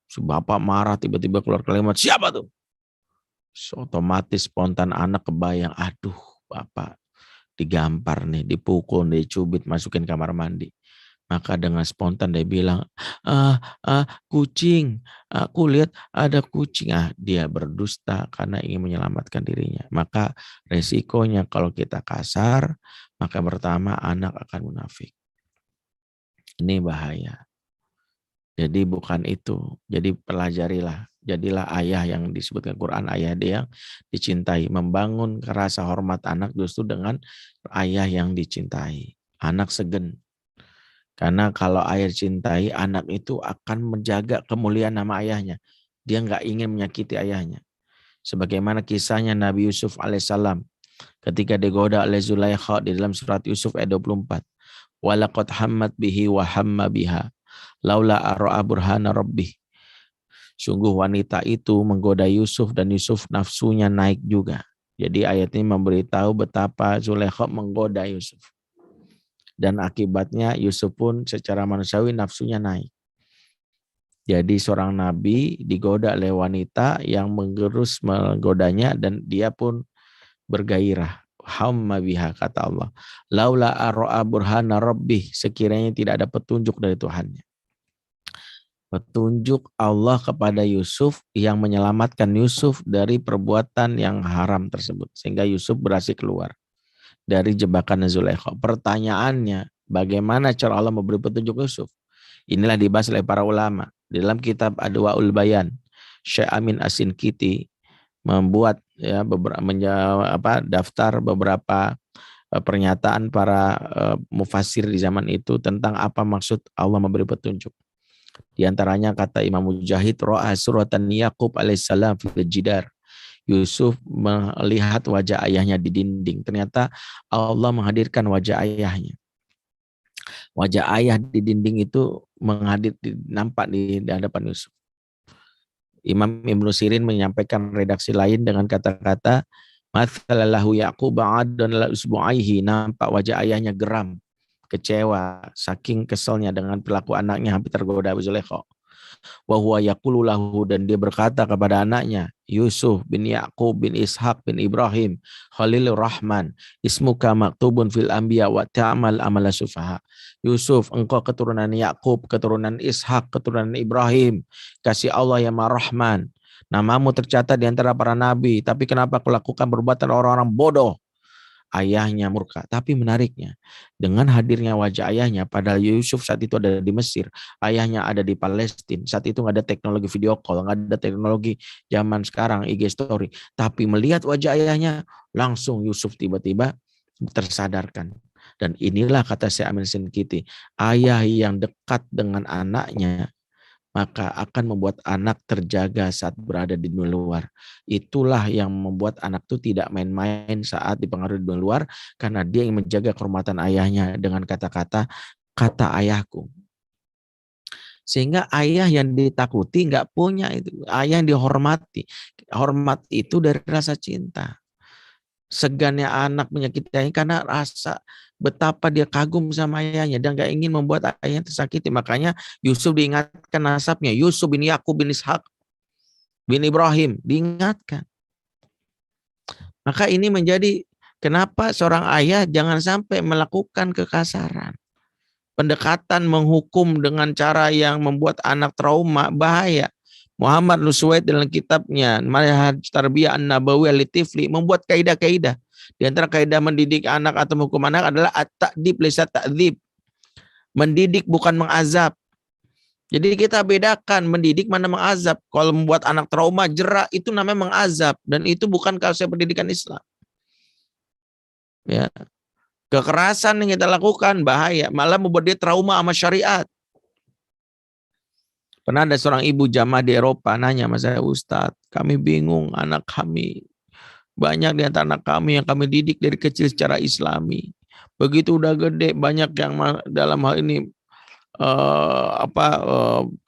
Speaker 2: Si bapak marah, tiba-tiba keluar kalimat, siapa tuh? Otomatis spontan anak kebayang, aduh bapak digampar nih, dipukul, dicubit, masukin kamar mandi. Maka dengan spontan dia bilang, kucing, aku lihat ada kucing. Dia berdusta karena ingin menyelamatkan dirinya. Maka resikonya kalau kita kasar, maka pertama anak akan munafik. Ini bahaya. Jadi bukan itu. Jadi pelajarilah. Jadilah ayah yang disebutkan Quran, ayah dia yang dicintai. Membangun rasa hormat anak justru dengan ayah yang dicintai. Anak segen. Karena kalau ayah cintai, anak itu akan menjaga kemuliaan nama ayahnya. Dia nggak ingin menyakiti ayahnya. Sebagaimana kisahnya Nabi Yusuf alaihissalam ketika digoda oleh Zulaikha di dalam surat Yusuf ayat 24. Walaqad hammat bihi wa hamma biha laula ara'a burhana rabbih. Sungguh wanita itu menggoda Yusuf dan Yusuf nafsunya naik juga. Jadi ayat ini memberitahu betapa Zulaikha menggoda Yusuf. Dan akibatnya Yusuf pun secara manusiawi nafsunya naik. Jadi seorang nabi digoda oleh wanita yang menggodanya dan dia pun bergairah. Hamma biha kata Allah. Laula ara'a burhana rabbih, sekiranya tidak ada petunjuk dari Tuhannya. Petunjuk Allah kepada Yusuf yang menyelamatkan Yusuf dari perbuatan yang haram tersebut. Sehingga Yusuf berhasil keluar dari jebakan Zulaikha. Pertanyaannya, bagaimana cara Allah memberi petunjuk Yusuf? Inilah dibahas oleh para ulama. Di dalam kitab Adwaul Bayan, Syekh Amin As-Sinkiti membuat daftar beberapa pernyataan para mufassir di zaman itu tentang apa maksud Allah memberi petunjuk. Di antaranya kata Imam Mujahid, ro'a suratan Yaqub alaihissalam fil jidar. Yusuf melihat wajah ayahnya di dinding. Ternyata Allah menghadirkan wajah ayahnya. Wajah ayah di dinding itu nampak di hadapan Yusuf. Imam Ibnu Sirin menyampaikan redaksi lain dengan kata-kata mathalallahu Yaqub ba'adun la usbu'aihi, nampak wajah ayahnya geram, kecewa, saking keselnya dengan perilaku anaknya hampir tergoda Zulaikha. Wa huwa yaqulu lahu, dan dia berkata kepada anaknya, Yusuf bin Yaqub bin Ishaq bin Ibrahim Khalilur Rahman, ismuka maktubun fil anbiya wa ta'mal amala sufaha. Yusuf, engkau keturunan Yaqub, keturunan Ishaq, keturunan Ibrahim, kasih Allah yang Maha Rahman. Namamu tercatat di antara para nabi, tapi kenapa kau lakukan perbuatan orang-orang bodoh? Ayahnya murka. Tapi menariknya, dengan hadirnya wajah ayahnya, padahal Yusuf saat itu ada di Mesir, ayahnya ada di Palestina. Saat itu nggak ada teknologi video call, nggak ada teknologi zaman sekarang IG story. Tapi melihat wajah ayahnya, langsung Yusuf tiba-tiba tersadarkan. Dan inilah kata Syekh Amin Sinkiti, ayah yang dekat dengan anaknya maka akan membuat anak terjaga saat berada di dunia luar. Itulah yang membuat anak itu tidak main-main saat dipengaruhi di dunia luar, karena dia ingin menjaga kehormatan ayahnya dengan kata-kata, kata ayahku. Sehingga ayah yang ditakuti nggak punya itu, ayah yang dihormati. Hormat itu dari rasa cinta. Segannya anak menyakiti ayahnya karena rasa betapa dia kagum sama ayahnya dan gak ingin membuat ayahnya tersakiti. Makanya Yusuf diingatkan nasabnya. Yusuf bin Yakub bin Ishak bin Ibrahim diingatkan. Maka ini menjadi kenapa seorang ayah jangan sampai melakukan kekasaran. Pendekatan menghukum dengan cara yang membuat anak trauma bahaya. Muhammad Nuswait dalam kitabnya Manhaj Tarbiyah An-Nabawi Al-Tifli membuat kaidah-kaidah. Di antara kaidah mendidik anak atau menghukum anak adalah at-ta'dib laisa ta'dzib. Mendidik bukan mengazab. Jadi kita bedakan mendidik mana mengazab. Kalau membuat anak trauma, jerak itu namanya mengazab dan itu bukan konsep pendidikan Islam. Ya. Kekerasan yang kita lakukan bahaya, malah membuat dia trauma sama syariat. Pernah ada seorang ibu jamaah di Eropa nanya sama saya, Ustadz, kami bingung anak kami. Banyak di antara anak kami yang kami didik dari kecil secara Islami. Begitu udah gede, banyak yang dalam hal ini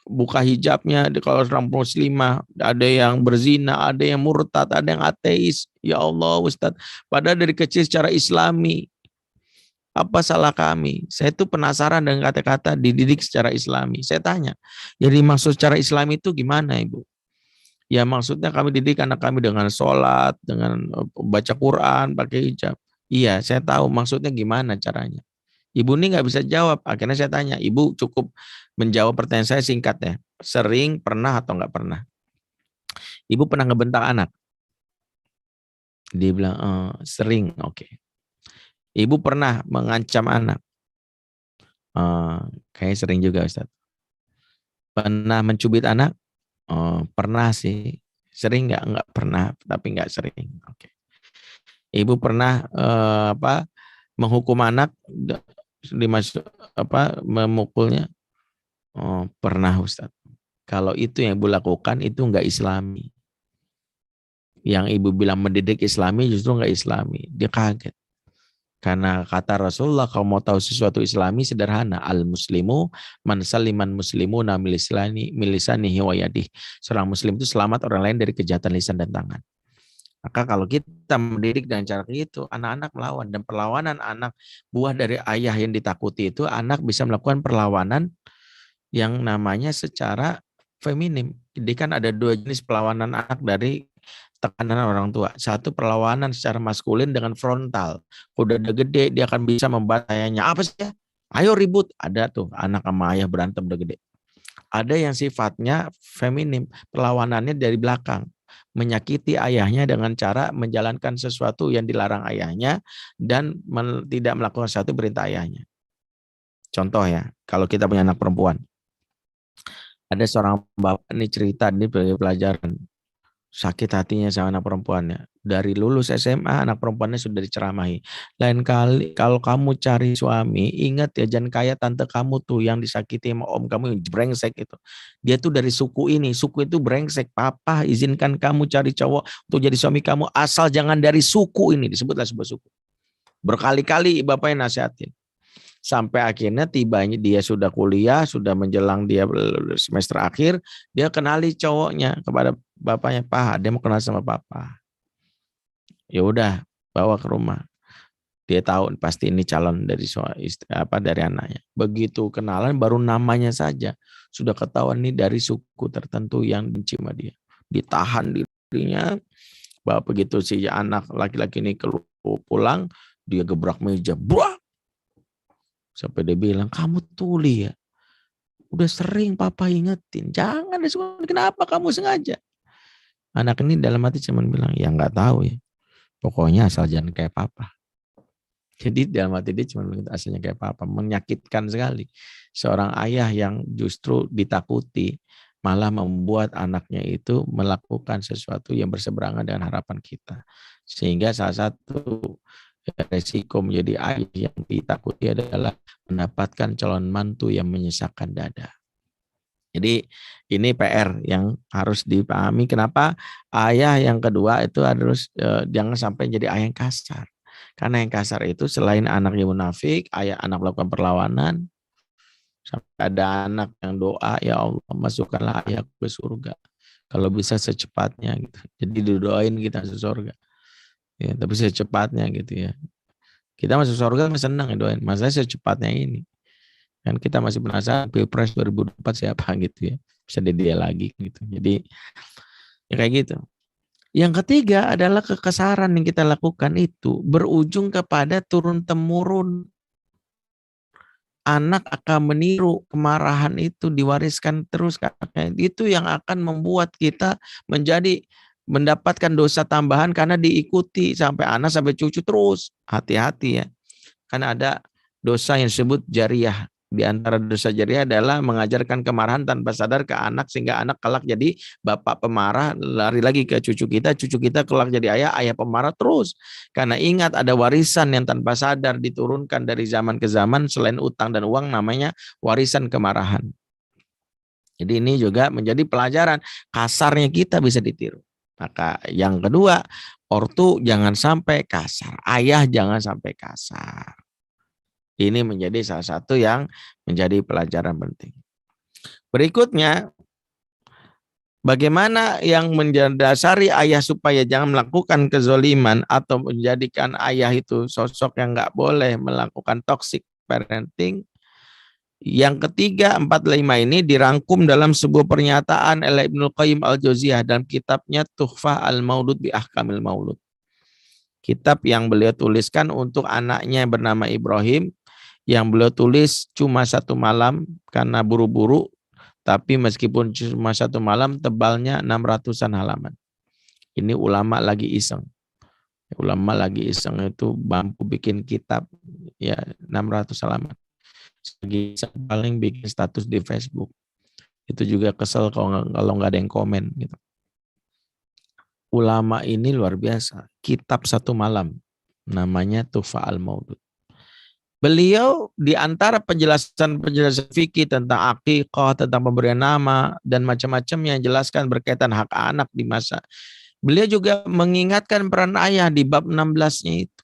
Speaker 2: buka hijabnya kalau orang muslimah, ada yang berzina, ada yang murtad, ada yang ateis. Ya Allah Ustadz, padahal dari kecil secara Islami. Apa salah kami? Saya tuh penasaran dengan kata-kata dididik secara Islami. Saya tanya, jadi maksud secara Islami itu gimana Ibu? Ya maksudnya kami didik anak kami dengan sholat, dengan baca Quran, pakai hijab. Iya, saya tahu maksudnya gimana caranya. Ibu ini nggak bisa jawab. Akhirnya saya tanya, Ibu cukup menjawab pertanyaan saya singkat ya. Sering, pernah atau nggak pernah? Ibu pernah ngebentak anak? Dia bilang, sering, oke. Ibu pernah mengancam anak? Kayak sering juga Ustaz. Pernah mencubit anak? Pernah sih. Sering nggak? Nggak pernah, tapi nggak sering. Oke. Ibu pernah menghukum anak memukulnya? Pernah Ustaz. Kalau itu yang ibu lakukan itu nggak Islami. Yang ibu bilang mendidik Islami justru nggak Islami. Dia kaget. Karena kata Rasulullah, kalau mau tahu sesuatu Islami sederhana. Al-muslimu man saliman muslimuna milisanihi wa yadih. Seorang muslim itu selamat orang lain dari kejahatan lisan dan tangan. Maka kalau kita mendidik dengan cara itu, anak-anak melawan. Dan perlawanan anak buah dari ayah yang ditakuti itu, anak bisa melakukan perlawanan yang namanya secara feminim. Jadi kan ada dua jenis perlawanan anak dari tekanan orang tua. Satu perlawanan secara maskulin dengan frontal. Udah gede dia akan bisa membuat ayahnya. Apa sih ya? Ayo ribut. Ada tuh anak sama ayah berantem udah gede. Ada yang sifatnya feminim. Perlawanannya dari belakang. Menyakiti ayahnya dengan cara menjalankan sesuatu yang dilarang ayahnya dan tidak melakukan sesuatu perintah ayahnya. Contoh ya, kalau kita punya anak perempuan. Ada seorang bapak ini cerita ini sebagai pelajaran. Sakit hatinya sama anak perempuannya. Dari lulus SMA, anak perempuannya sudah diceramahi. Lain kali kalau kamu cari suami, ingat ya jangan kayak tante kamu tuh yang disakiti sama om kamu yang brengsek itu. Dia tuh dari suku ini, suku itu brengsek. Papa izinkan kamu cari cowok untuk jadi suami kamu, asal jangan dari suku ini. Disebutlah sebuah suku. Berkali-kali bapaknya nasihatin. Sampai akhirnya tibanya dia sudah kuliah, sudah menjelang dia semester akhir, dia kenali cowoknya kepada bapaknya, Pak, dia mau kenal sama papa. Ya udah, bawa ke rumah. Dia tahu pasti ini calon dari dari anaknya. Begitu kenalan baru namanya saja sudah ketahuan nih dari suku tertentu yang benci sama dia. Ditahan dirinya. Bahwa begitu si anak laki-laki ini pulang, dia gebrak meja, buah. Sampai dia bilang, kamu tuli ya. Udah sering papa ingetin. Jangan disuruh, kenapa kamu sengaja? Anak ini dalam hati cuma bilang, ya nggak tahu ya. Pokoknya asal jangan kayak papa. Jadi dalam hati dia cuma bilang, asalnya kayak papa. Menyakitkan sekali. Seorang ayah yang justru ditakuti, malah membuat anaknya itu melakukan sesuatu yang berseberangan dengan harapan kita. Sehingga salah satu resiko menjadi ayah yang ditakuti adalah mendapatkan calon mantu yang menyesakkan dada. Jadi ini PR yang harus dipahami. Kenapa ayah yang kedua itu harus jangan sampai jadi ayah yang kasar. Karena yang kasar itu selain anaknya munafik, anak melakukan perlawanan, sampai ada anak yang doa, ya Allah masukkanlah ayahku ke surga. Kalau bisa secepatnya gitu. Jadi didoain kita ke surga. Ya, tapi secepatnya gitu ya. Kita masuk surga masih senang ya doain. Masalahnya secepatnya ini. Kan kita masih penasaran Pilpres 2024 siapa gitu ya. Bisa dia lagi gitu. Jadi ya kayak gitu. Yang ketiga adalah kekesaran yang kita lakukan itu berujung kepada turun-temurun. Anak akan meniru kemarahan itu diwariskan terus kakaknya. Itu yang akan membuat kita menjadi mendapatkan dosa tambahan karena diikuti sampai anak sampai cucu terus. Hati-hati ya. Karena ada dosa yang disebut jariyah. Di antara dosa jariyah adalah mengajarkan kemarahan tanpa sadar ke anak sehingga anak kelak jadi bapak pemarah, lari lagi ke cucu kita kelak jadi ayah, ayah pemarah terus. Karena ingat ada warisan yang tanpa sadar diturunkan dari zaman ke zaman selain utang dan uang namanya warisan kemarahan. Jadi ini juga menjadi pelajaran kasarnya kita bisa ditiru. Maka yang kedua, ortu jangan sampai kasar, ayah jangan sampai kasar. Ini menjadi salah satu yang menjadi pelajaran penting. Berikutnya, bagaimana yang mendasari ayah supaya jangan melakukan kezoliman atau menjadikan ayah itu sosok yang nggak boleh melakukan toxic parenting. Yang ketiga, 45 ini dirangkum dalam sebuah pernyataan oleh Ibnu Qayyim al-Jauziyah dalam kitabnya Tuhfah al-Maulud bi Ahkamil Maulud. Kitab yang beliau tuliskan untuk anaknya bernama Ibrahim, yang beliau tulis cuma 1 malam karena buru-buru, tapi meskipun cuma 1 malam tebalnya 600-an halaman. Ini ulama lagi iseng. Ulama lagi iseng itu mampu bikin kitab ya 600 halaman. Lagi paling bikin status di Facebook. Itu juga kesel kalau nggak ada yang komen gitu. Ulama ini luar biasa. Kitab 1 malam namanya Tuhfah al-Maulud. Beliau di antara penjelasan-penjelasan fikih tentang akikah, tentang pemberian nama, dan macam-macam yang jelaskan berkaitan hak anak di masa. Beliau juga mengingatkan peran ayah di bab 16-nya itu.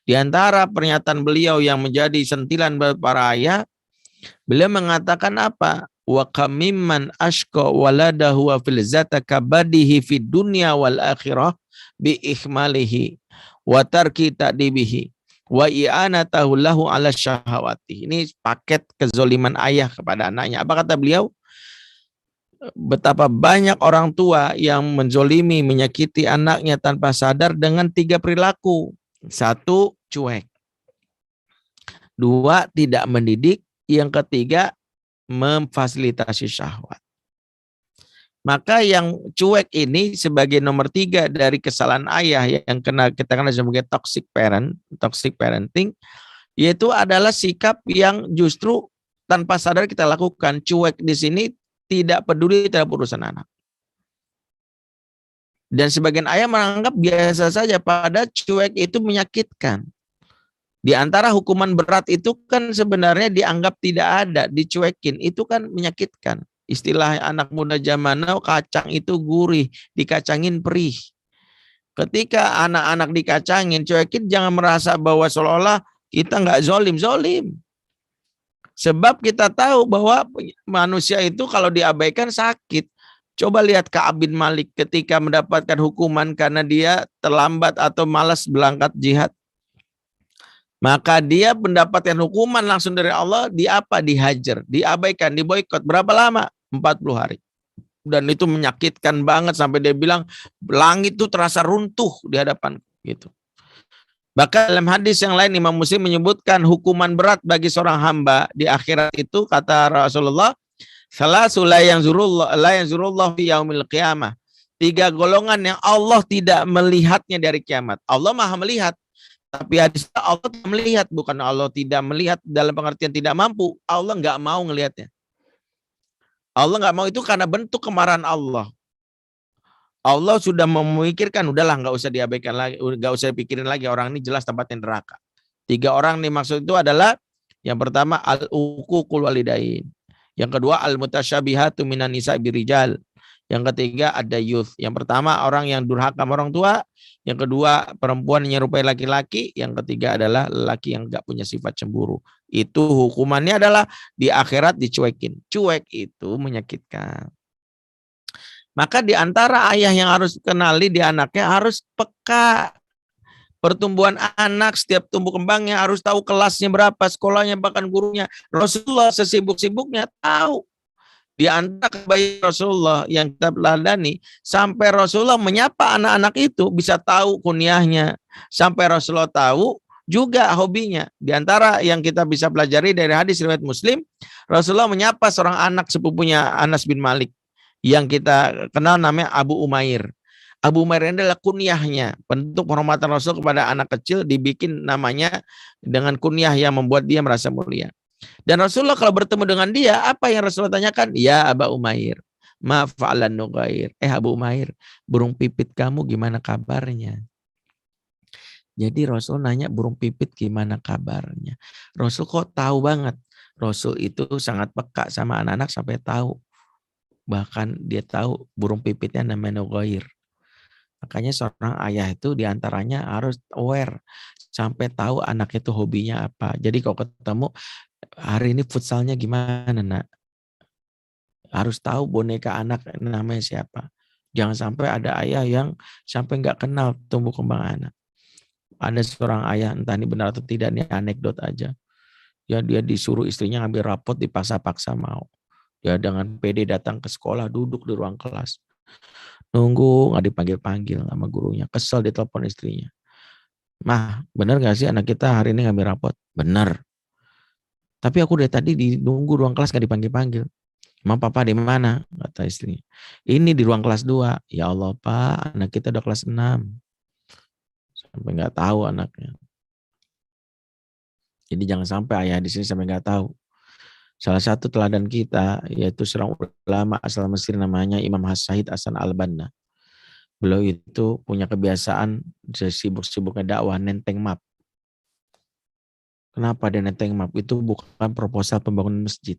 Speaker 2: Di antara pernyataan beliau yang menjadi sentilan para ayah, beliau mengatakan apa? Wa kamimman ashqa waladahu wa fil zata kabadihi fid dunya wal akhirah bi ihmalihi wa tarki ta'dibihi wa i'anatahu lahu ala syahawati. Ini paket kezoliman ayah kepada anaknya. Apa kata beliau? Betapa banyak orang tua yang menzolimi, menyakiti anaknya tanpa sadar dengan 3 perilaku. 1, cuek. 2, tidak mendidik. Yang ketiga, memfasilitasi syahwat. Maka yang cuek ini sebagai nomor 3 dari kesalahan ayah yang kita kenal sebagai toxic parenting, yaitu adalah sikap yang justru tanpa sadar kita lakukan. Cuek di sini tidak peduli terhadap urusan anak. Dan sebagian ayah menganggap biasa saja, padahal cuek itu menyakitkan. Di antara hukuman berat itu kan sebenarnya dianggap tidak ada, dicuekin, itu kan menyakitkan. Istilah anak muda zaman now, kacang itu gurih, dikacangin perih. Ketika anak-anak dikacangin, cuekin, jangan merasa bahwa seolah-olah kita nggak zolim. Sebab kita tahu bahwa manusia itu kalau diabaikan sakit. Coba lihat Ka'ab bin Malik ketika mendapatkan hukuman karena dia terlambat atau malas berangkat jihad. Maka dia mendapatkan hukuman langsung dari Allah, dihajar, diabaikan, diboikot. Berapa lama? 40 hari. Dan itu menyakitkan banget sampai dia bilang langit itu terasa runtuh di hadapan gitu. Bahkan dalam hadis yang lain Imam Muslim menyebutkan hukuman berat bagi seorang hamba di akhirat itu, kata Rasulullah, salasu la yanzurullah fi yaumil qiyamah. 3 golongan yang Allah tidak melihatnya dari kiamat. Allah Maha melihat, tapi hadis Allah tidak melihat, bukan Allah tidak melihat dalam pengertian tidak mampu. Allah nggak mau ngelihatnya. Allah nggak mau itu karena bentuk kemarahan Allah. Allah sudah memikirkan, udahlah nggak usah diabaikan lagi, nggak usah dipikirin lagi, orang ini jelas tempatnya neraka. 3 orang nih maksud itu adalah yang pertama al-uququl walidain, yang kedua al-mutasyabihatu minan nisa birijal, yang ketiga ada youth. Yang pertama orang yang durhaka sama orang tua, yang kedua perempuan yang menyerupai laki-laki, yang ketiga adalah lelaki yang nggak punya sifat cemburu. Itu hukumannya adalah di akhirat dicuekin. Cuek itu menyakitkan. Maka di antara ayah yang harus kenali di anaknya harus peka. Pertumbuhan anak, setiap tumbuh kembangnya harus tahu kelasnya berapa, sekolahnya, bahkan gurunya. Rasulullah sesibuk-sibuknya tahu. Di antara kebaikan Rasulullah yang kita teladani, sampai Rasulullah menyapa anak-anak itu bisa tahu kunyahnya, sampai Rasulullah tahu juga hobinya. Di antara yang kita bisa pelajari dari hadis riwayat Muslim, Rasulullah menyapa seorang anak sepupunya Anas bin Malik yang kita kenal namanya Abu Umair. Abu Umair ini adalah kunyahnya. Bentuk penghormatan Rasul kepada anak kecil dibikin namanya dengan kunyah yang membuat dia merasa mulia. Dan Rasulullah kalau bertemu dengan dia, apa yang Rasulullah tanyakan? Ya Aba Umair, ma fa'alan nugair. Abu Umair, burung pipit kamu gimana kabarnya? Jadi Rasul nanya burung pipit gimana kabarnya. Rasul kok tahu banget. Rasul itu sangat peka sama anak-anak sampai tahu. Bahkan dia tahu burung pipitnya namanya nugair. Makanya seorang ayah itu diantaranya harus aware. Sampai tahu anak itu hobinya apa. Jadi kalau ketemu, hari ini futsalnya gimana nak? Harus tahu boneka anak namanya siapa. Jangan sampai ada ayah yang sampai nggak kenal tumbuh kembang anak. Ada seorang ayah, entah ini benar atau tidak, ini anekdot aja. Ya dia disuruh istrinya ngambil rapot, dipaksa-paksa mau. Ya dengan pede datang ke sekolah, duduk di ruang kelas. Nunggu nggak dipanggil-panggil sama gurunya. Kesel ditelepon istrinya. Mah, benar nggak sih anak kita hari ini ngambil rapot? Benar. Tapi aku dari tadi nunggu ruang kelas nggak dipanggil-panggil. Emang papa di mana? Kata istrinya. Ini di ruang kelas 2. Ya Allah Pak, anak kita udah kelas 6. Sampai nggak tahu anaknya. Jadi jangan sampai ayah di sini sampai nggak tahu. Salah satu teladan kita yaitu seorang ulama asal Mesir namanya Imam Syahid Hasan Al-Banna. Beliau itu punya kebiasaan sibuk-sibuknya dakwah nenteng map. Kenapa dia nenteng map? Itu bukan proposal pembangunan masjid.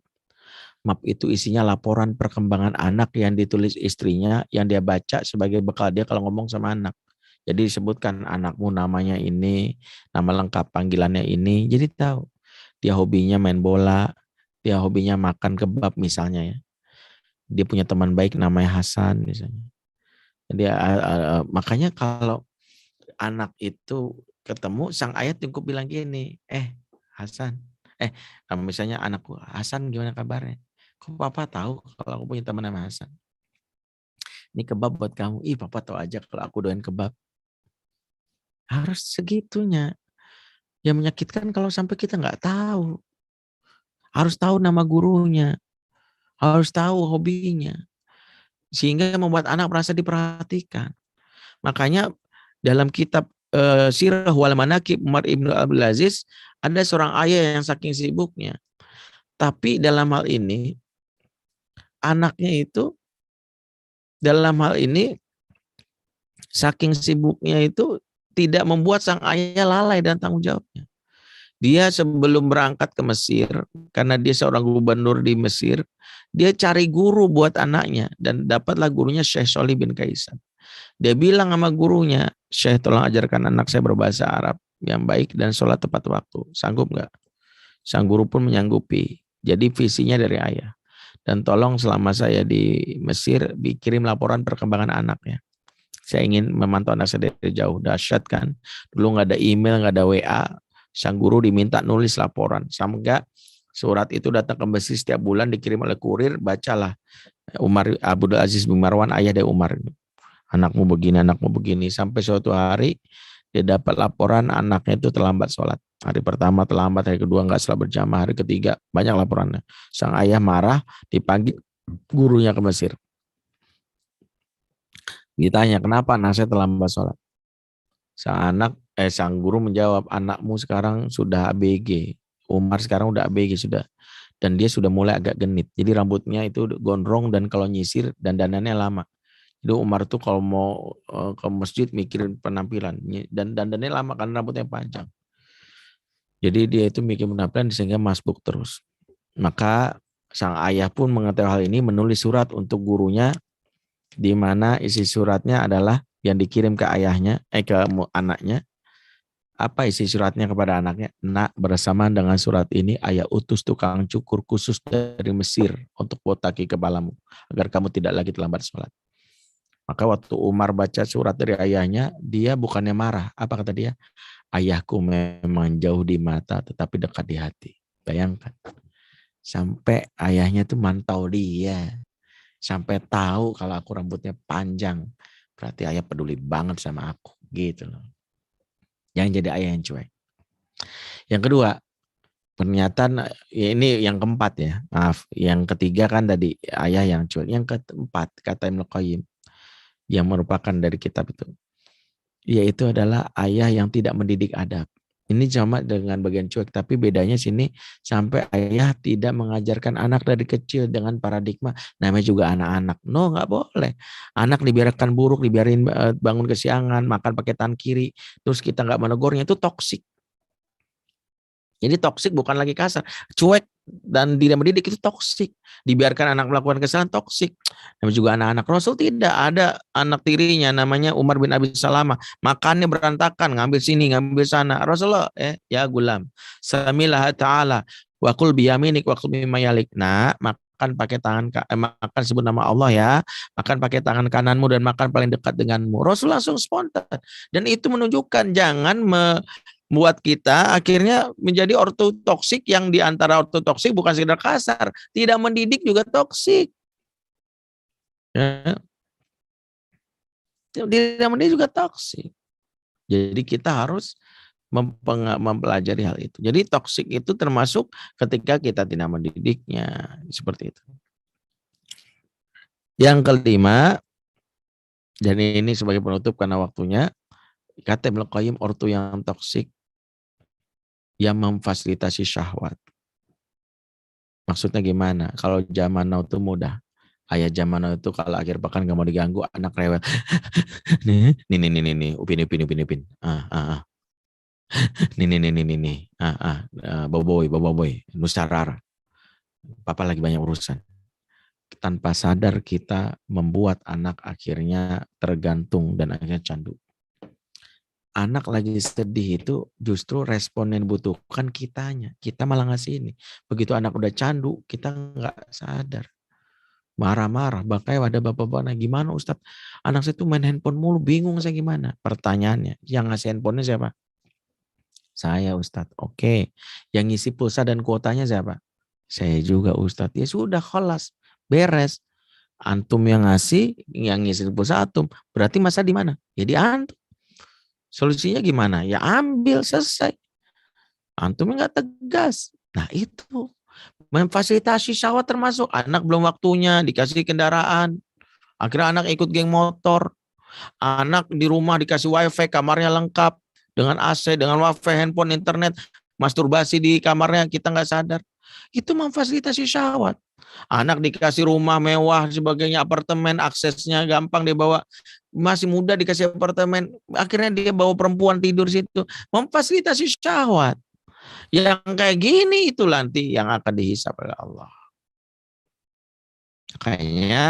Speaker 2: Map itu isinya laporan perkembangan anak yang ditulis istrinya, yang dia baca sebagai bekal dia kalau ngomong sama anak. Jadi disebutkan anakmu namanya ini, nama lengkap panggilannya ini. Jadi tahu dia hobinya main bola, dia hobinya makan kebab misalnya ya. Dia punya teman baik namanya Hasan misalnya. Jadi makanya kalau anak itu ketemu, sang ayah cukup bilang gini, Hasan, misalnya anakku, Hasan gimana kabarnya? Kok papa tahu kalau aku punya teman nama Hasan? Ini kebab buat kamu. Ih, papa tahu aja kalau aku doain kebab. Harus segitunya. Yang menyakitkan kalau sampai kita nggak tahu. Harus tahu nama gurunya. Harus tahu hobinya. Sehingga membuat anak merasa diperhatikan. Makanya dalam kitab Sirah wal Manaqib Umar Ibn Abdul Aziz, ada seorang ayah yang saking sibuknya. Tapi dalam hal ini, anaknya itu dalam hal ini saking sibuknya itu tidak membuat sang ayah lalai dan tanggung jawabnya. Dia sebelum berangkat ke Mesir, karena dia seorang gubernur di Mesir, dia cari guru buat anaknya dan dapatlah gurunya Syekh Sholih bin Kaisan. Dia bilang sama gurunya, Syekh tolong ajarkan anak saya berbahasa Arab yang baik dan sholat tepat waktu. Sanggup nggak? Sang guru pun menyanggupi. Jadi visinya dari ayah. Dan tolong selama saya di Mesir dikirim laporan perkembangan anaknya. Saya ingin memantau anak saya dari jauh. Dahsyat kan? Dulu nggak ada email, nggak ada WA. Sang guru diminta nulis laporan. Sampai surat itu datang ke Mesir setiap bulan dikirim oleh kurir. Bacalah Umar Abdul Aziz bin Marwan, ayah dari Umar. Anakmu begini. Sampai suatu hari dia dapat laporan anaknya itu terlambat sholat. Hari pertama terlambat, hari kedua nggak sholat berjamaah, hari ketiga banyak laporannya. Sang ayah marah, dipanggil gurunya ke Mesir. Ditanya, kenapa anak saya terlambat sholat? Sang guru menjawab, anakmu sekarang sudah ABG. Umar sekarang udah ABG sudah. Dan dia sudah mulai agak genit. Jadi rambutnya itu gondrong dan kalau nyisir dandanannya lama. Jadi Umar tuh kalau mau ke masjid mikirin penampilan. Dan dandannya lama karena rambutnya panjang. Jadi dia itu mikir penampilan sehingga masbuk terus. Maka sang ayah pun mengetahui hal ini, menulis surat untuk gurunya, di mana isi suratnya adalah yang dikirim ke ayahnya, ke anaknya. Apa isi suratnya kepada anaknya? Nak, bersamaan dengan surat ini, ayah utus tukang cukur khusus dari Mesir untuk botaki kepalamu, agar kamu tidak lagi terlambat sholat. Maka waktu Umar baca surat dari ayahnya, dia bukannya marah. Apa kata dia? Ayahku memang jauh di mata tetapi dekat di hati. Bayangkan. Sampai ayahnya tuh mantau dia. Sampai tahu kalau aku rambutnya panjang. Berarti ayah peduli banget sama aku. Gitu loh. Yang jadi ayah yang cuek. Yang kedua, pernyataan ini yang keempat ya. Maaf, yang ketiga kan tadi ayah yang cuek. Yang keempat kata Ibnu Qayyim yang merupakan dari kitab itu, yaitu adalah ayah yang tidak mendidik adab. Ini sama dengan bagian cuek, tapi bedanya sini sampai ayah tidak mengajarkan anak dari kecil dengan paradigma namanya juga anak-anak. No, nggak boleh. Anak dibiarkan buruk, dibiarin bangun kesiangan, makan pakai tangan kiri, terus kita nggak menegurnya, itu toksik. Jadi toksik bukan lagi kasar, cuek dan tidak mendidik itu toksik. Dibiarkan anak melakukan kesalahan toksik. Namanya juga anak-anak. Rasul tidak ada anak tirinya namanya Umar bin Abi Salamah. Makannya berantakan, ngambil sini, ngambil sana. Rasulullah, ya gulam, samilah ta'ala, wakul biyaminik, wakul bimayalik. Nah, makan pakai tangan, makan sebut nama Allah ya, makan pakai tangan kananmu dan makan paling dekat denganmu. Rasul langsung spontan. Dan itu menunjukkan jangan buat kita akhirnya menjadi ortotoksik, yang diantara ortotoksik bukan sekedar kasar, tidak mendidik juga toksik. Ya. Tidak mendidik juga toksik. Jadi kita harus mempelajari hal itu. Jadi toksik itu termasuk ketika kita tidak mendidiknya, seperti itu. Yang kelima, dan ini sebagai penutup karena waktunya, kata Ibnu Qayyim, ortu yang toksik yang memfasilitasi syahwat. Maksudnya gimana? Kalau zaman now itu mudah. Ayah zaman now itu kalau akhir pekan gak mau diganggu, anak rewel. nih, upin. Nih. Boboiboy, nusarar. Papa lagi banyak urusan. Tanpa sadar kita membuat anak akhirnya tergantung dan akhirnya candu. Anak lagi sedih itu justru respon yang dibutuhkan kitanya. Kita malah ngasih ini. Begitu anak udah candu, kita nggak sadar. Marah-marah. Bahkan ada bapak-bapak, gimana Ustadz? Anak saya tuh main handphone mulu, bingung saya gimana. Pertanyaannya, yang ngasih handphonenya siapa? Saya Ustadz. Oke. Yang ngisi pulsa dan kuotanya siapa? Saya juga Ustadz. Ya sudah, kholas. Beres. Antum yang ngasih, yang ngisi pulsa antum. Berarti masa di mana? Ya di antum. Solusinya gimana? Ya ambil, selesai. Antum nggak tegas. Nah itu. Memfasilitasi syahwat termasuk. Anak belum waktunya, dikasih kendaraan. Akhirnya anak ikut geng motor. Anak di rumah dikasih wifi, kamarnya lengkap. Dengan AC, dengan wifi, handphone, internet. Masturbasi di kamarnya, kita nggak sadar. Itu memfasilitasi syahwat. Anak dikasih rumah mewah, sebagainya, apartemen, aksesnya gampang dia bawa. Masih muda dikasih apartemen, akhirnya dia bawa perempuan tidur situ. Memfasilitasi syahwat. Yang kayak gini itu nanti yang akan dihisab oleh Allah. Kayaknya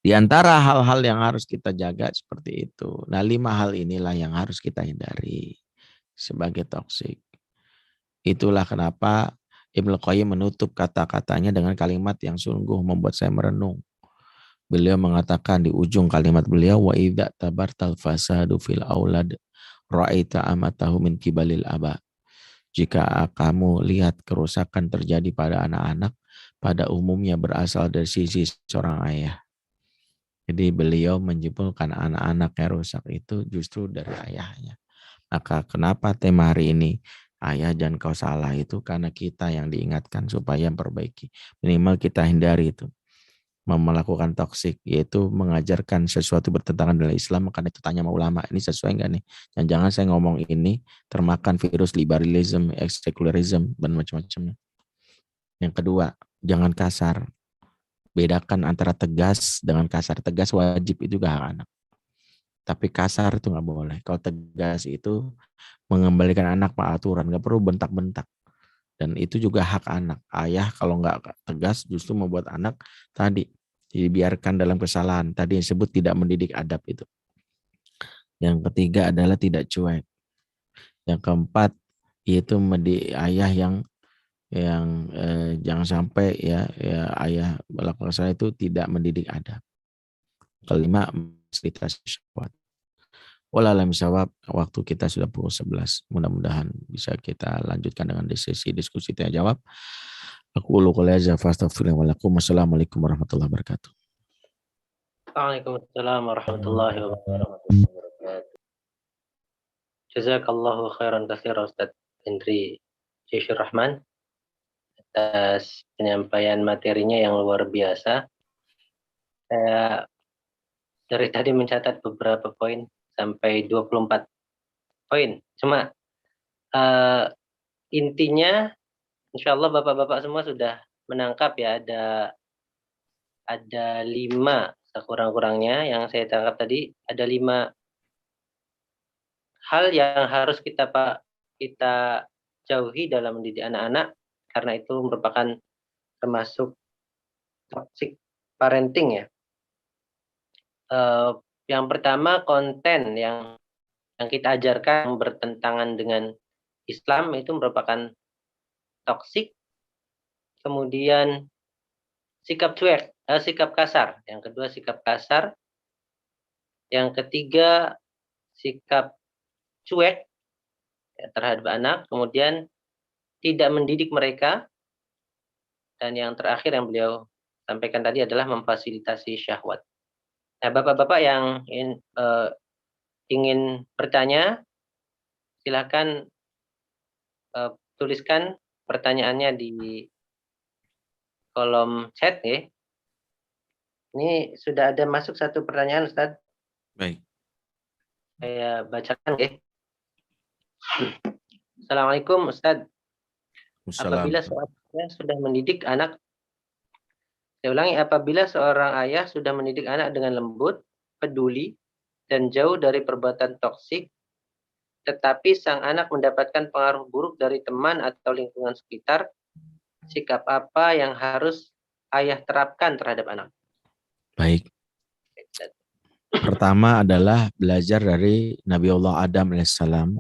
Speaker 2: di antara hal-hal yang harus kita jaga seperti itu. Nah, 5 hal inilah yang harus kita hindari sebagai toksik. Itulah kenapa Ibnu Qayyim menutup kata-katanya dengan kalimat yang sungguh membuat saya merenung. Beliau mengatakan di ujung kalimat beliau, wa idza tabartal fasadu fil aulad ra'aita amatahu min kibalil aba. Jika kamu lihat kerusakan terjadi pada anak-anak, pada umumnya berasal dari sisi seorang ayah. Jadi beliau menyimpulkan anak-anak yang rusak itu justru dari ayahnya. Maka kenapa tema hari ini ayah jangan kau salah, itu karena kita yang diingatkan supaya memperbaiki. Minimal kita hindari itu. Melakukan toksik, yaitu mengajarkan sesuatu bertentangan dengan Islam. Maka itu tanya sama ulama, ini sesuai enggak nih? Jangan saya ngomong ini termakan virus liberalism, sekularisme, dan macam-macamnya. Yang kedua, jangan kasar. Bedakan antara tegas dengan kasar. Tegas wajib itu juga hak anak. Tapi kasar itu nggak boleh. Kalau tegas itu mengembalikan anak pada aturan, nggak perlu bentak-bentak. Dan itu juga hak anak. Ayah kalau nggak tegas justru membuat anak tadi dibiarkan dalam kesalahan. Tadi yang disebut tidak mendidik adab itu. Yang ketiga adalah tidak cuek. Yang keempat yaitu ayah yang jangan sampai ya ayah melakukan kesalahan itu tidak mendidik adab. kelima, fasilitas syahwat. Wallahualam bishawab, waktu kita sudah pukul 11. Mudah-mudahan bisa kita lanjutkan dengan sesi diskusi tanya jawab. Aku ulu qouli fastaghfirullah wa lakum. Wassalamualaikum warahmatullahi wabarakatuh.
Speaker 1: Waalaikumsalam warahmatullahi wabarakatuh. Jazakallahu khairan katsiran Ustaz Hendri Syekh Rahman atas penyampaian materinya yang luar biasa. Saya dari tadi mencatat beberapa poin sampai 24 poin. Cuma intinya insya Allah Bapak-Bapak semua sudah menangkap ya, ada 5 sekurang-kurangnya yang saya tangkap tadi, ada 5 hal yang harus kita jauhi dalam mendidik anak-anak, karena itu merupakan termasuk toxic parenting ya. Yang pertama, konten yang kita ajarkan bertentangan dengan Islam itu merupakan toksik. Kemudian sikap cuek, sikap kasar. Yang kedua sikap kasar. Yang ketiga sikap cuek ya, terhadap anak. Kemudian tidak mendidik mereka. Dan yang terakhir yang beliau sampaikan tadi adalah memfasilitasi syahwat. Nah, Bapak-Bapak yang ingin bertanya, silakan tuliskan pertanyaannya di kolom chat ya. Ini sudah ada masuk satu pertanyaan, Ustaz.
Speaker 2: Baik.
Speaker 1: Saya bacakan ya. Assalamualaikum Ustaz. Apabila seorang ayah sudah mendidik anak, saya ulangi, apabila seorang ayah sudah mendidik anak dengan lembut, peduli, dan jauh dari perbuatan toksik, tetapi sang anak mendapatkan pengaruh buruk dari teman atau lingkungan sekitar, sikap apa yang harus ayah terapkan terhadap anak?
Speaker 2: Baik. Pertama adalah belajar dari Nabi Allah Adam alaihissalam,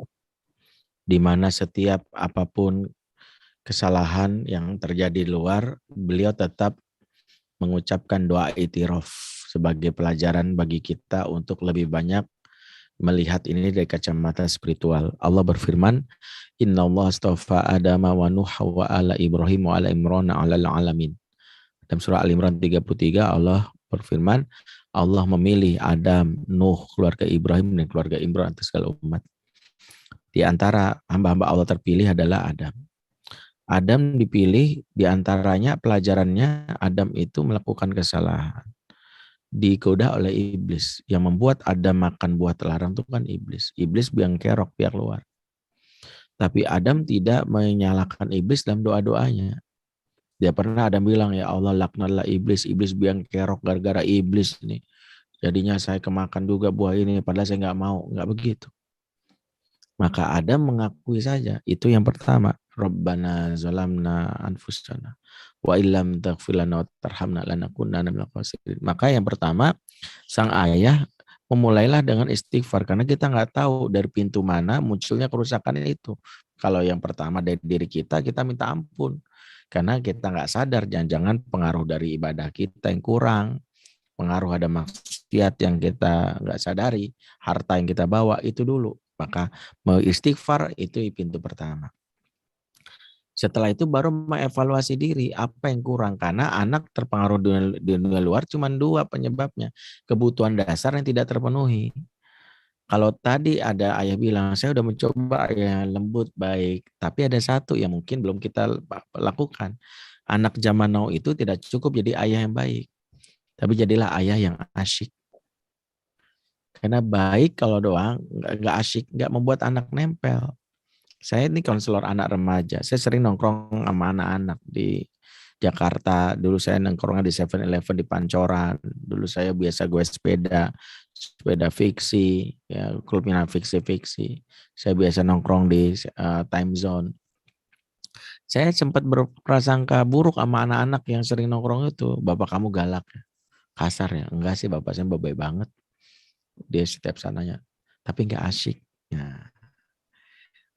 Speaker 2: di mana setiap apapun kesalahan yang terjadi di luar, beliau tetap mengucapkan doa itiraf sebagai pelajaran bagi kita untuk lebih banyak melihat ini dari kacamata spiritual. Allah berfirman, Inna Allah astafa Adama wa Nuh wa ala Ibrahim wa ala Imran ala alamin. Dalam surah Al-Imran 33 Allah berfirman, Allah memilih Adam, Nuh, keluarga Ibrahim dan keluarga Imran atas segala umat. Di antara hamba-hamba Allah terpilih adalah Adam. Adam dipilih, di antaranya pelajarannya Adam itu melakukan kesalahan. Digoda oleh iblis. Yang membuat Adam makan buah terlarang itu kan iblis. Iblis biang kerok pihak luar. Tapi Adam tidak menyalahkan iblis dalam doa-doanya. Dia pernah Adam bilang, ya Allah laknatlah iblis. Iblis biang kerok gara-gara iblis nih. Jadinya saya kemakan juga buah ini. Padahal saya nggak mau. Nggak begitu. Maka Adam mengakui saja. Itu yang pertama. Rabbana zalamna anfusana. Wa illam taghfir lana wa tarhamna lanakunanna minal khasirin. Maka yang pertama, sang ayah memulailah dengan istighfar. Karena kita nggak tahu dari pintu mana munculnya kerusakan itu. Kalau yang pertama dari diri kita minta ampun. Karena kita nggak sadar, jangan-jangan pengaruh dari ibadah kita yang kurang. Pengaruh ada maksiat yang kita nggak sadari. Harta yang kita bawa itu dulu. Maka istighfar itu pintu pertama. Setelah itu baru mengevaluasi diri apa yang kurang, karena anak terpengaruh di dunia luar cuma 2 penyebabnya. Kebutuhan dasar yang tidak terpenuhi. Kalau tadi ada ayah bilang, saya udah mencoba ya lembut baik, tapi ada satu yang mungkin belum kita lakukan. Anak zaman now itu tidak cukup jadi ayah yang baik, tapi jadilah ayah yang asyik. Karena baik kalau doang, nggak asyik, nggak membuat anak nempel. Saya ini konselor anak remaja. Saya sering nongkrong sama anak-anak di Jakarta. Dulu saya nongkrongnya di 7-Eleven di Pancoran. Dulu saya biasa gue sepeda fiksi, ya klubnya fiksi. Saya biasa nongkrong di time zone. Saya sempat berprasangka buruk sama anak-anak yang sering nongkrong itu. Bapak kamu galak, kasar ya. Enggak sih, bapak saya baik banget. Dia setiap sananya, tapi nggak asyik. Nah,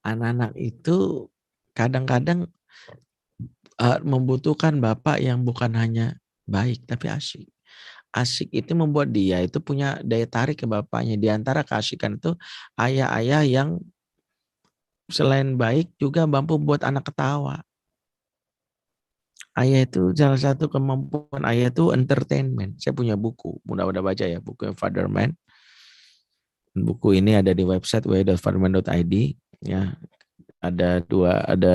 Speaker 2: anak-anak itu kadang-kadang membutuhkan bapak yang bukan hanya baik, tapi asyik. Asyik itu membuat dia itu punya daya tarik ke bapaknya. Di antara keasyikan itu ayah-ayah yang selain baik juga mampu buat anak ketawa. Ayah itu salah satu kemampuan ayah itu entertainment. Saya punya buku, mudah-mudahan baca ya, buku Fatherman. Buku ini ada di website www.fatherman.id ya. Ada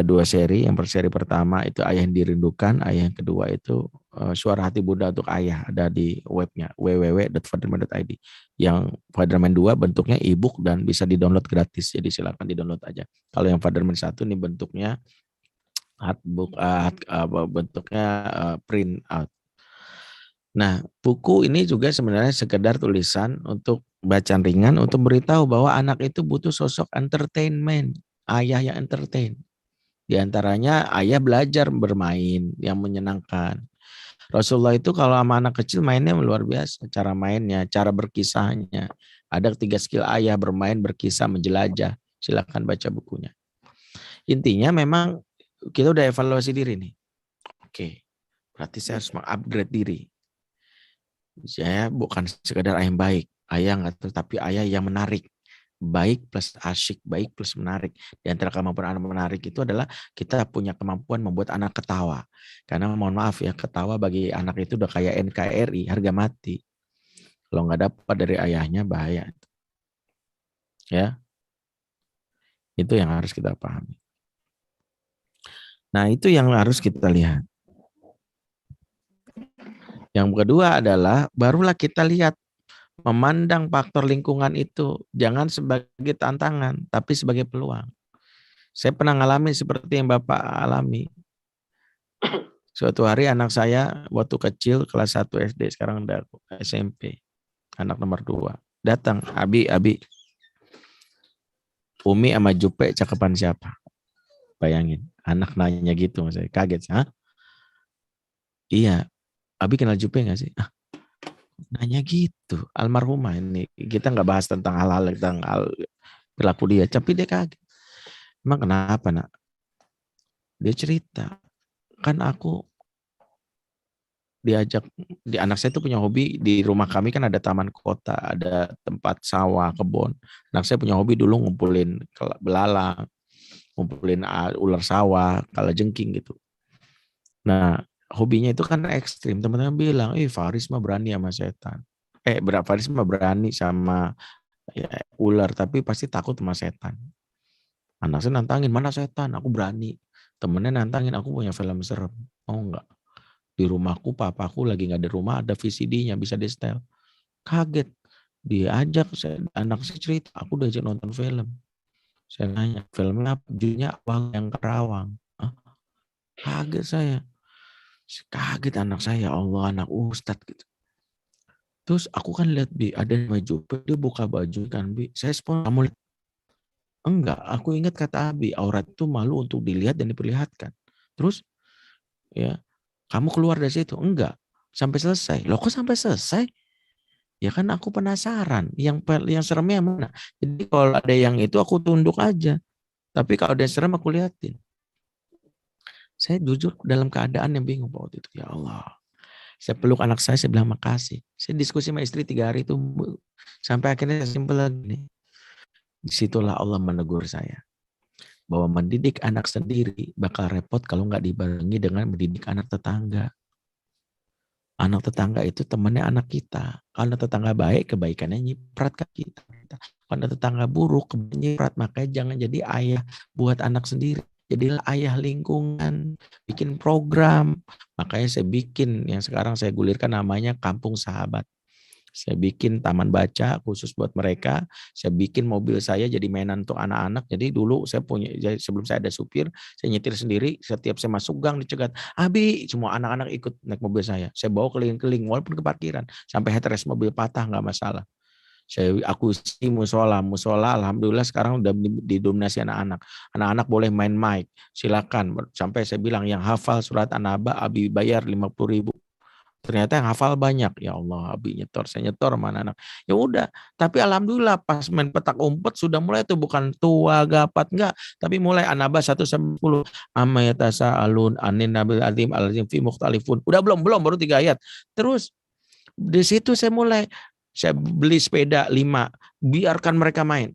Speaker 2: dua seri. Yang seri pertama itu Ayah yang Dirindukan, ayah yang kedua itu Suara Hati Bunda untuk Ayah, ada di webnya www.fatherman.id. Yang Fatherman 2 bentuknya e-book dan bisa di-download gratis, jadi silakan di-download aja. Kalau yang Fatherman 1 ini bentuknya artbook, bentuknya print out. Nah, buku ini juga sebenarnya sekedar tulisan untuk bacaan ringan untuk beritahu bahwa anak itu butuh sosok entertainment, ayah yang entertain. Di antaranya ayah belajar bermain yang menyenangkan. Rasulullah itu kalau sama anak kecil mainnya luar biasa, cara mainnya, cara berkisahnya. Ada 3 skill ayah: bermain, berkisah, menjelajah. Silakan baca bukunya. Intinya memang kita udah evaluasi diri nih. Oke, berarti saya harus mengupgrade diri. Saya bukan sekedar ayah yang baik, ayah nggak tahu, tapi ayah yang menarik. Baik plus asyik, baik plus menarik. Di antara kemampuan anak menarik itu adalah kita punya kemampuan membuat anak ketawa. Karena mohon maaf ya, ketawa bagi anak itu udah kayak NKRI, harga mati. Kalau nggak dapat dari ayahnya bahaya. Ya, itu yang harus kita pahami. Nah, itu yang harus kita lihat. Yang kedua adalah barulah kita lihat, memandang faktor lingkungan itu jangan sebagai tantangan, tapi sebagai peluang. Saya pernah ngalamin seperti yang Bapak alami. Suatu hari anak saya waktu kecil kelas 1 SD, sekarang udah SMP, anak nomor 2. Datang, Abi, Umi sama Jupe cakepan siapa? Bayangin, anak nanya gitu, saya kaget. Hah? Iya, Abi kenal Jupe nggak sih? Nanya gitu, almarhumah ini. Kita nggak bahas tentang hal-hal tentang perilaku dia, tapi dia kaget. Emang kenapa, nak? Dia cerita, kan aku diajak, anak saya tuh punya hobi, di rumah kami kan ada taman kota, ada tempat sawah, kebun. Anak saya punya hobi dulu ngumpulin belalang, ngumpulin ular sawah, kalajengking gitu. Nah, hobinya itu kan ekstrim. Teman-teman bilang, Faris mah berani sama setan. Faris mah berani sama ya, ular, tapi pasti takut sama setan. Anak saya nantangin, mana setan? Aku berani. Temennya nantangin, aku punya film serem. Oh enggak. Di rumahku, papaku lagi nggak di rumah, ada VCD-nya, bisa di setel. Kaget. Diajak, anak saya cerita, aku diajak nonton film. Saya nanya, filmnya apa? Judulnya Awang yang Kerawang. Hah? Kaget saya. Kaget anak saya, Allah, anak ustadz gitu. Terus aku kan lihat, Bi, ada baju, dia buka baju kan, Bi. Saya spontan, kamu lihat? Enggak, aku ingat kata Abi, aurat itu malu untuk dilihat dan diperlihatkan. Terus, ya, kamu keluar dari situ? Enggak, sampai selesai. Loh kok sampai selesai? Ya kan aku penasaran, yang seremnya yang mana? Jadi kalau ada yang itu aku tunduk aja. Tapi kalau ada yang serem aku liatin. Saya jujur dalam keadaan yang bingung waktu itu. Ya Allah. Saya peluk anak saya bilang makasih. Saya diskusi sama istri 3 hari itu. Sampai akhirnya simpel lagi nih. Disitulah Allah menegur saya. Bahwa mendidik anak sendiri bakal repot kalau nggak dibarengi dengan mendidik anak tetangga. Anak tetangga itu temannya anak kita. Kalau tetangga baik, kebaikannya nyiprat ke kita. Kalau tetangga buruk, kebaikannya nyiprat. Makanya jangan jadi ayah buat anak sendiri. Jadilah ayah lingkungan, bikin program. Makanya saya bikin yang sekarang saya gulirkan namanya Kampung Sahabat. Saya bikin taman baca khusus buat mereka. Saya bikin mobil saya jadi mainan untuk anak-anak. Jadi dulu saya punya, sebelum saya ada supir, saya nyetir sendiri. Setiap saya masuk gang dicegat, Abi, semua anak-anak ikut naik mobil saya. Saya bawa keliling-keliling walaupun ke parkiran. Sampai headrest mobil patah nggak masalah. Aku isi musola, alhamdulillah sekarang udah didominasi anak-anak. Anak-anak boleh main mic, silakan. Sampai saya bilang yang hafal surat An-Naba, Abi bayar 50.000. Ternyata yang hafal banyak. Ya Allah, Abi nyetor, saya nyetor mana anak. Ya udah, tapi alhamdulillah pas main petak umpet sudah mulai tuh, bukan tua gapat enggak, tapi mulai An-Naba 1-10. Amma yatasaalun anin nabil azim alazim fi mukhtalifun. Udah belum baru 3 ayat. Terus Di situ saya beli sepeda 5, biarkan mereka main.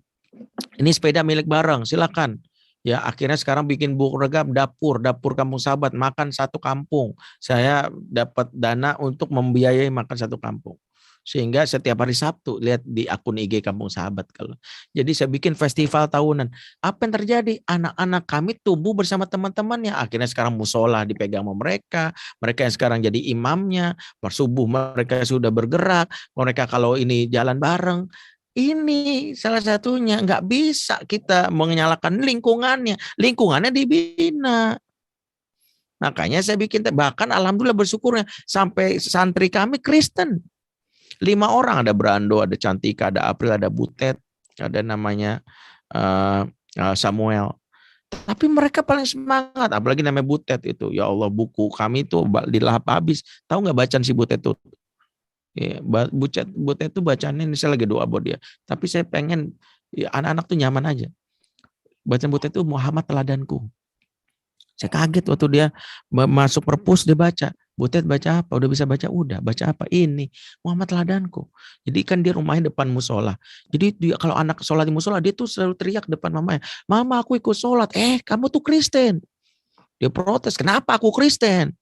Speaker 2: Ini sepeda milik bareng, silakan. Ya, akhirnya sekarang bikin program dapur kampung sahabat, makan satu kampung. Saya dapat dana untuk membiayai makan satu kampung. Sehingga setiap hari Sabtu lihat di akun IG Kampung Sahabat kalau. Jadi saya bikin festival tahunan. Apa yang terjadi? Anak-anak kami tumbuh bersama teman-temannya. Akhirnya sekarang musola dipegang sama mereka. Mereka yang sekarang jadi imamnya. Pas subuh mereka sudah bergerak. Mereka kalau ini jalan bareng. Ini salah satunya. Nggak bisa kita menyalahkan lingkungannya. Lingkungannya dibina. Makanya saya bikin, bahkan alhamdulillah bersyukurnya sampai santri kami Kristen. 5 orang, ada Brando, ada Cantika, ada April, ada Butet, ada namanya Samuel. Tapi mereka paling semangat, apalagi namanya Butet itu. Ya Allah, buku kami itu dilahap habis. Tahu nggak bacaan si Butet itu? Ya, Butet itu bacaannya, ini saya lagi doa buat dia. Tapi saya pengen ya, anak-anak tuh nyaman aja. Bacaan Butet itu Muhammad teladanku. Saya kaget waktu dia masuk perpus dia baca. Butet baca apa? Udah bisa baca? Udah. Baca apa? Ini. Muhammad teladanku. Jadi kan dia rumahnya depan musola. Jadi dia, kalau anak sholat di musola, dia tuh selalu teriak depan mamanya. Mama, aku ikut sholat. Kamu tuh Kristen. Dia protes. Kenapa aku Kristen?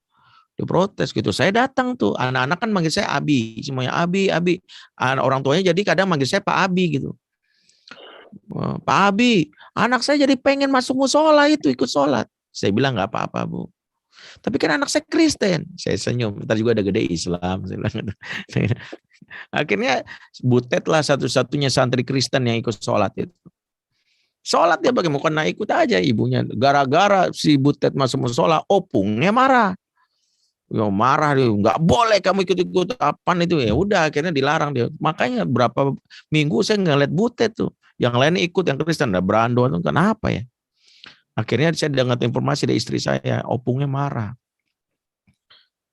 Speaker 2: Dia protes gitu. Saya datang tuh. Anak-anak kan manggil saya Abi. Semuanya Abi, Abi. Orang tuanya jadi kadang manggil saya Pak Abi gitu. Pak Abi, anak saya jadi pengen masuk musola itu, ikut sholat. Saya bilang nggak apa-apa, Bu. Tapi kan anak saya Kristen. Saya senyum. Ntar juga ada gede Islam. Saya bilang. Akhirnya Butet lah satu-satunya santri Kristen yang ikut sholat itu. Sholat dia bagaimana ikut aja ibunya. Gara-gara si Butet masuk musola, opungnya marah. Ya marah dia, nggak boleh kamu ikut-ikut apaan itu. Ya udah akhirnya dilarang dia. Makanya berapa minggu saya ngeliat Butet tuh. Yang lain ikut, yang Kristen ada Brando tuh, kenapa ya? Akhirnya saya dengar informasi dari istri saya, opungnya marah.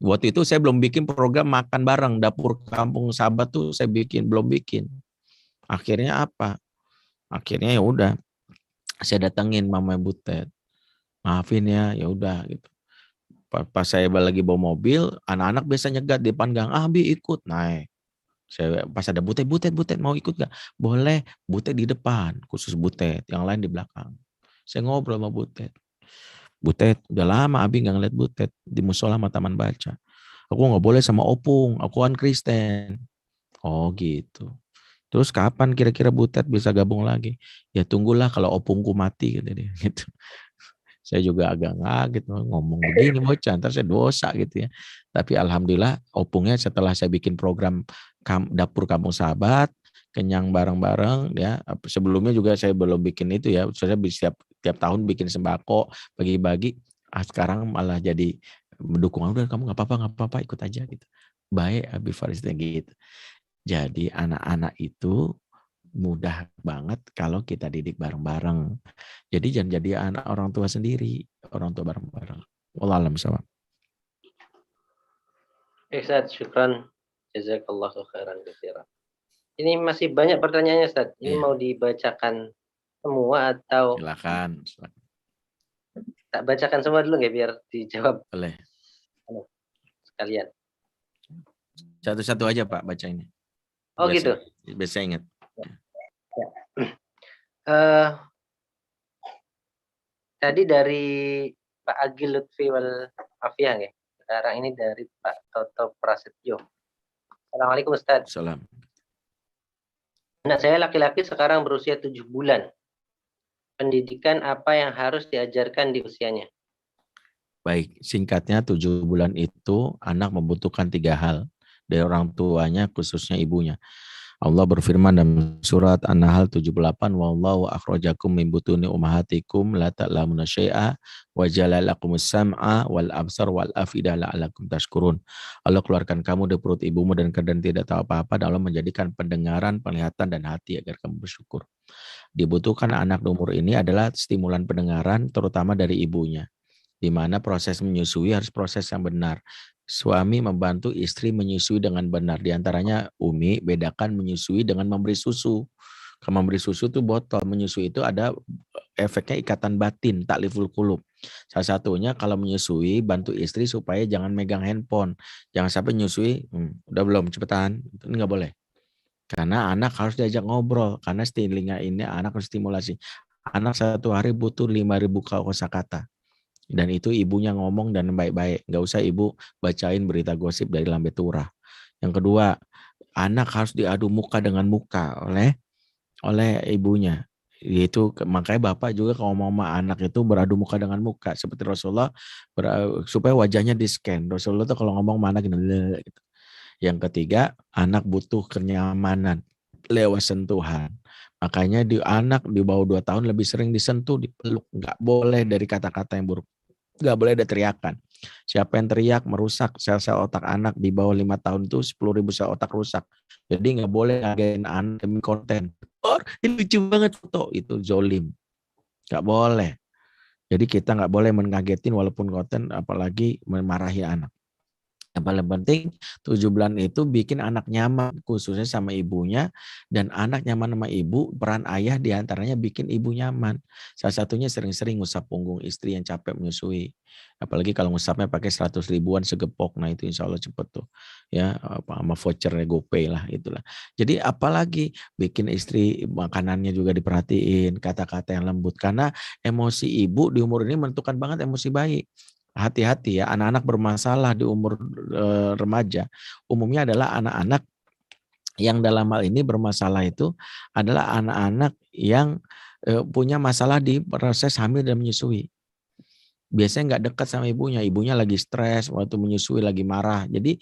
Speaker 2: Waktu itu saya belum bikin program makan bareng, dapur kampung sahabat tuh saya belum bikin. Akhirnya apa? Akhirnya ya udah, saya datengin Mama Butet. Maafin ya udah gitu. Pas saya lagi bawa mobil, anak-anak biasa nyegat di depan gang, Bi ikut naik. Saya pas ada Butet mau ikut gak? Boleh, Butet di depan, khusus Butet, yang lain di belakang. Saya ngobrol sama Butet. Butet, udah lama Abi nggak ngeliat Butet di musola sama taman baca. Aku nggak boleh sama opung, aku kan Kristen. Oh gitu. Terus kapan kira-kira Butet bisa gabung lagi? Ya tunggulah kalau opungku mati kata dia. Gitu. Saya juga agak ngaget ngomong begini bocah, ntar saya dosa gitu ya. Tapi alhamdulillah opungnya setelah saya bikin program dapur kampung sahabat, kenyang bareng-bareng ya. Sebelumnya juga saya belum bikin itu ya. Saya tiap tahun bikin sembako, bagi-bagi. Sekarang malah jadi mendukung. Udah kamu nggak apa-apa ikut aja gitu. Baik Abi Farisnya gitu. Jadi anak-anak itu mudah banget kalau kita didik bareng-bareng. Jadi jangan jadi anak orang tua sendiri, orang tua bareng-bareng. Wallahu a'lam bishawab.
Speaker 1: Ustaz, syukran. Jazakallahu khairan katsiran. Ini masih banyak pertanyaannya, Ustaz. Ini mau dibacakan semua atau
Speaker 2: silakan.
Speaker 1: Tak bacakan semua dulu nggak biar dijawab.
Speaker 2: Boleh.
Speaker 1: Sekalian.
Speaker 2: Satu-satu aja Pak baca ini.
Speaker 1: Oh biasa, gitu.
Speaker 2: Biasa ingat.
Speaker 1: Ya. Tadi dari Pak Agil Lutfi wal Afiyah ya. Sekarang ini dari Pak Toto Prasetyo. Assalamualaikum Ustaz.
Speaker 2: Salam.
Speaker 1: Anak saya laki-laki sekarang berusia 7 bulan. Pendidikan apa yang harus diajarkan di usianya?
Speaker 2: Baik, singkatnya 7 bulan itu anak membutuhkan 3 hal dari orang tuanya, khususnya ibunya. Allah berfirman dalam surat An-Nahl 78, wallahu akhrajakum min butuni ummahatikum la ta'lamuna syai'a wa ja'ala lakumus sam'a wal absar wal afidah la'allakum tashkurun. Allah keluarkan kamu dari perut ibumu dan kalian tidak tahu apa-apa, dan Allah menjadikan pendengaran, penglihatan dan hati agar kamu bersyukur. Dibutuhkan anak umur ini adalah stimulan pendengaran terutama dari ibunya, di mana proses menyusui harus proses yang benar. Suami membantu istri menyusui dengan benar. Di antaranya Umi, bedakan menyusui dengan memberi susu. Kalau memberi susu itu botol, menyusui itu ada efeknya ikatan batin, takliful qulub. Salah satunya kalau menyusui bantu istri supaya jangan megang handphone. Jangan sampai menyusui, udah belum cepetan, itu nggak boleh. Karena anak harus diajak ngobrol, karena telinga ini anak harus stimulasi. Anak satu hari butuh 5.000 kosakata. Dan itu ibunya ngomong dan baik-baik. Nggak usah ibu bacain berita gosip dari lambe turah. Yang kedua, anak harus diadu muka dengan muka oleh ibunya. Itu makanya bapak juga kalau mau sama anak itu beradu muka dengan muka seperti Rasulullah supaya wajahnya di scan. Rasulullah tuh kalau ngomong sama anak gitu. Yang ketiga, anak butuh kenyamanan lewat sentuhan. Makanya anak di bawah 2 tahun lebih sering disentuh, dipeluk. Nggak boleh dari kata-kata yang buruk. Nggak boleh ada teriakan. Siapa yang teriak merusak sel-sel otak anak di bawah 5 tahun itu 10.000 sel otak rusak. Jadi nggak boleh ngagetin anak demi konten. Oh, ini lucu banget foto. Itu zolim. Nggak boleh. Jadi kita nggak boleh mengagetin walaupun konten, apalagi memarahi anak. Yang paling penting 7 bulan itu bikin anak nyaman khususnya sama ibunya, dan anak nyaman sama ibu, peran ayah diantaranya bikin ibu nyaman. Salah satunya sering-sering ngusap punggung istri yang capek menyusui. Apalagi kalau ngusapnya pakai 100 ribuan segepok, nah itu insya Allah cepet tuh. Ya, sama vouchernya GoPay lah itulah. Jadi apalagi bikin istri makanannya juga diperhatiin, kata-kata yang lembut. Karena emosi ibu di umur ini menentukan banget emosi bayi. Hati-hati ya, anak-anak bermasalah di umur remaja umumnya adalah anak-anak yang dalam hal ini bermasalah itu adalah anak-anak yang punya masalah di proses hamil dan menyusui. Biasanya nggak dekat sama ibunya, ibunya lagi stres waktu menyusui, lagi marah. Jadi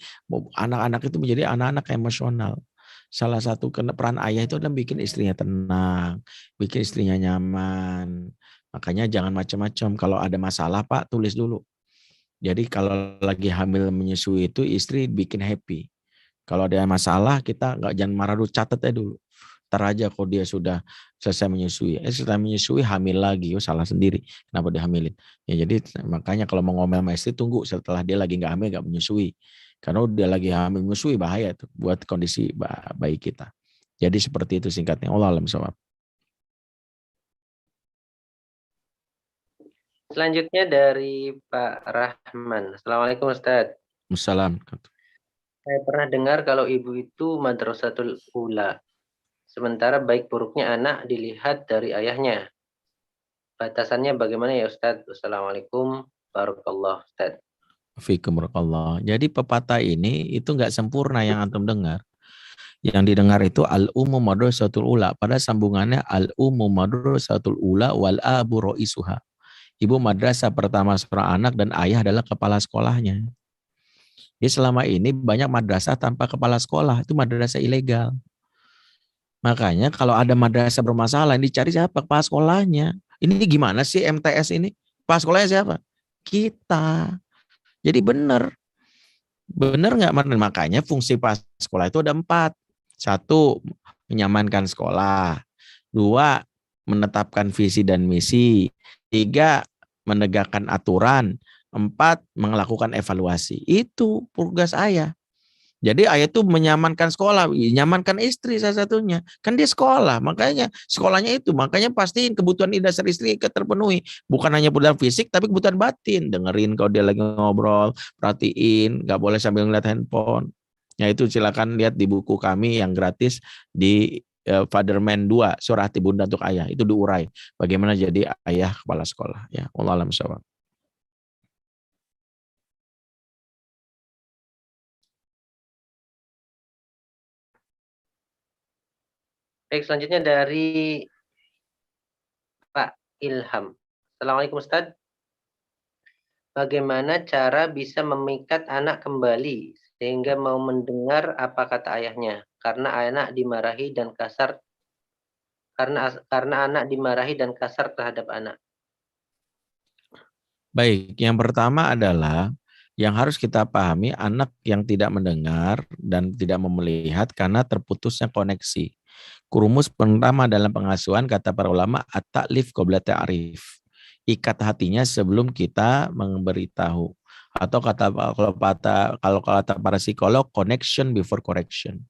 Speaker 2: anak-anak itu menjadi anak-anak emosional. Salah satu peran ayah itu adalah bikin istrinya tenang, bikin istrinya nyaman. Makanya jangan macam-macam. Kalau ada masalah Pak, tulis dulu. Jadi kalau lagi hamil menyusui itu istri bikin happy. Kalau ada masalah kita jangan marah dulu, catat aja dulu. Ntar aja kalau dia sudah selesai menyusui. Setelah menyusui hamil lagi, salah sendiri. Kenapa dihamilin? Ya jadi makanya kalau mau ngomel sama istri tunggu setelah dia lagi nggak hamil, nggak menyusui. Karena dia lagi hamil menyusui bahaya tuh buat kondisi bayi kita. Jadi seperti itu singkatnya. Allah alam shawab.
Speaker 1: Selanjutnya dari Pak Rahman. Assalamualaikum Ustaz.
Speaker 2: Wassalam.
Speaker 1: Saya pernah dengar kalau ibu itu madrasatul ula. Sementara baik buruknya anak dilihat dari ayahnya. Batasannya bagaimana ya Ustaz? Wassalamualaikum warahmatullahi wabarakatuh.
Speaker 2: Fikum barakallah. Jadi pepatah ini itu nggak sempurna yang antum dengar. Yang didengar itu al-ummu madrasatul ula. Pada sambungannya al-ummu madrasatul ula wal abu ro'isuha. Ibu madrasah pertama seorang anak dan ayah adalah kepala sekolahnya. Jadi selama ini banyak madrasah tanpa kepala sekolah, itu madrasah ilegal. Makanya kalau ada madrasah bermasalah, dicari siapa? Kepala sekolahnya. Ini gimana sih MTS ini? Kepala sekolahnya siapa? Kita. Jadi benar nggak? Makanya fungsi kepala sekolah itu ada 4. 1, menyamankan sekolah. 2, menetapkan visi dan misi. 3, menegakkan aturan. 4, melakukan evaluasi. Itu tugas ayah. Jadi ayah itu menyamankan sekolah, nyamankan istri salah satunya. Kan dia sekolah, makanya sekolahnya itu. Makanya pastiin kebutuhan dasar istri terpenuhi. Bukan hanya kebutuhan fisik, tapi kebutuhan batin. Dengerin kalau dia lagi ngobrol, perhatiin, nggak boleh sambil ngeliat handphone. Ya itu silakan lihat di buku kami yang gratis di Fatherman 2, Surah Hati Bunda untuk Ayah. Itu diurai bagaimana jadi ayah kepala sekolah. Ya, wallahu a'lam bishawab.
Speaker 1: Baik, selanjutnya dari Pak Ilham. Assalamualaikum Ustaz. Bagaimana cara bisa memikat anak kembali sehingga mau mendengar apa kata ayahnya? Karena anak dimarahi dan kasar karena anak dimarahi dan kasar terhadap anak.
Speaker 2: Baik, yang pertama adalah yang harus kita pahami anak yang tidak mendengar dan tidak melihat karena terputusnya koneksi. Kurumus pertama dalam pengasuhan kata para ulama at-ta'lif qabla ta'rif. Ikat hatinya sebelum kita memberitahu. Atau kalau kata para psikolog connection before correction.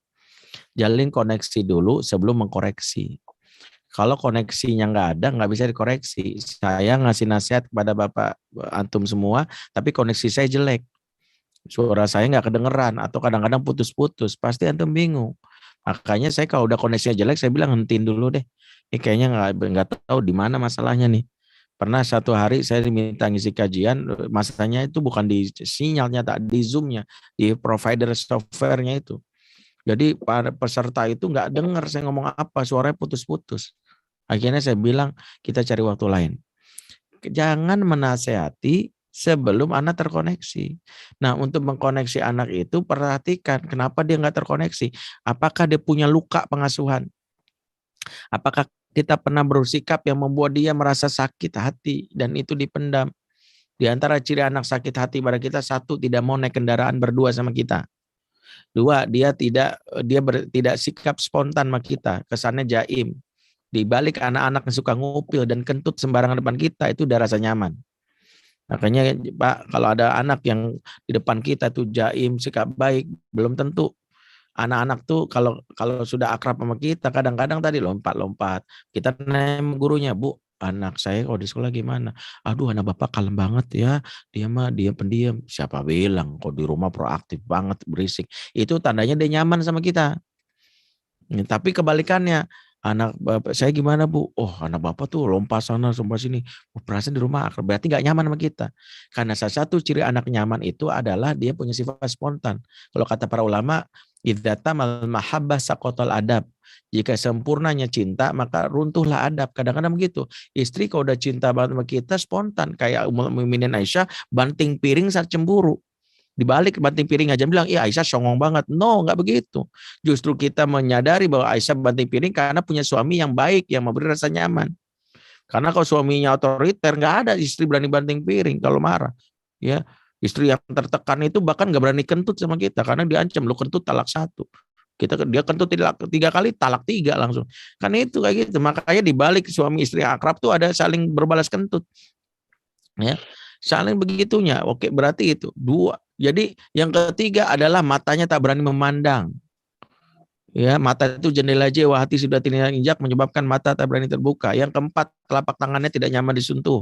Speaker 2: Jalin koneksi dulu sebelum mengkoreksi. Kalau koneksinya nggak ada, nggak bisa dikoreksi. Saya ngasih nasihat kepada Bapak antum semua, tapi koneksi saya jelek. Suara saya nggak kedengeran atau kadang-kadang putus-putus. Pasti antum bingung. Makanya saya kalau udah koneksinya jelek, saya bilang hentiin dulu deh. Ini kayaknya nggak tahu di mana masalahnya nih. Pernah satu hari saya diminta ngisi kajian, masalahnya itu bukan di sinyalnya, tak di Zoom-nya, di provider software-nya itu. Jadi para peserta itu nggak dengar saya ngomong apa, suaranya putus-putus. Akhirnya saya bilang kita cari waktu lain. Jangan menasehati sebelum anak terkoneksi. Nah, untuk mengkoneksi anak itu perhatikan kenapa dia nggak terkoneksi. Apakah dia punya luka pengasuhan? Apakah kita pernah bersikap yang membuat dia merasa sakit hati dan itu dipendam? Di antara ciri anak sakit hati pada kita, satu, tidak mau naik kendaraan berdua sama kita. Dua, dia tidak sikap spontan sama kita, kesannya jaim. Di balik anak-anak yang suka ngupil dan kentut sembarangan depan kita, itu udah rasa nyaman. Makanya Pak, kalau ada anak yang di depan kita tuh jaim, sikap baik, belum tentu. Anak-anak tuh kalau sudah akrab sama kita, kadang-kadang tadi lompat-lompat. Kita nanya gurunya, Bu, anak saya kalau di sekolah gimana? Aduh, anak bapak kalem banget ya. Dia pendiam. Siapa bilang kok di rumah proaktif banget, berisik. Itu tandanya dia nyaman sama kita. Tapi kebalikannya, anak bapak saya gimana Bu? Oh, anak bapak tuh lompat sana lompat sini. Perasaan di rumah akrab, berarti nggak nyaman sama kita. Karena salah satu ciri anak nyaman itu adalah dia punya sifat spontan. Kalau kata para ulama, idza tamal mahabbah saqatal adab. Jika sempurnanya cinta, maka runtuhlah adab. Kadang-kadang begitu. Istri kalau udah cinta banget sama kita, spontan. Kayak Ummul Mukminin Aisyah, banting piring saat cemburu. Dibalik banting piring aja bilang, iya Aisyah songong banget. No, nggak begitu. Justru kita menyadari bahwa Aisyah banting piring karena punya suami yang baik, yang memberi rasa nyaman. Karena kalau suaminya otoriter, nggak ada istri berani banting piring kalau marah. Ya, istri yang tertekan itu bahkan nggak berani kentut sama kita karena diancam, lu kentut talak 1. Dia kentut 3 kali, talak 3 langsung. Kan itu kayak gitu. Makanya dibalik suami istri akrab tuh ada saling berbalas kentut. Ya, saling begitunya. Oke, berarti itu 2. Jadi yang ketiga adalah matanya tak berani memandang. Ya, mata itu jendela jiwa, hati sudah tidak injak menyebabkan mata tak berani terbuka. Yang keempat, telapak tangannya tidak nyaman disentuh.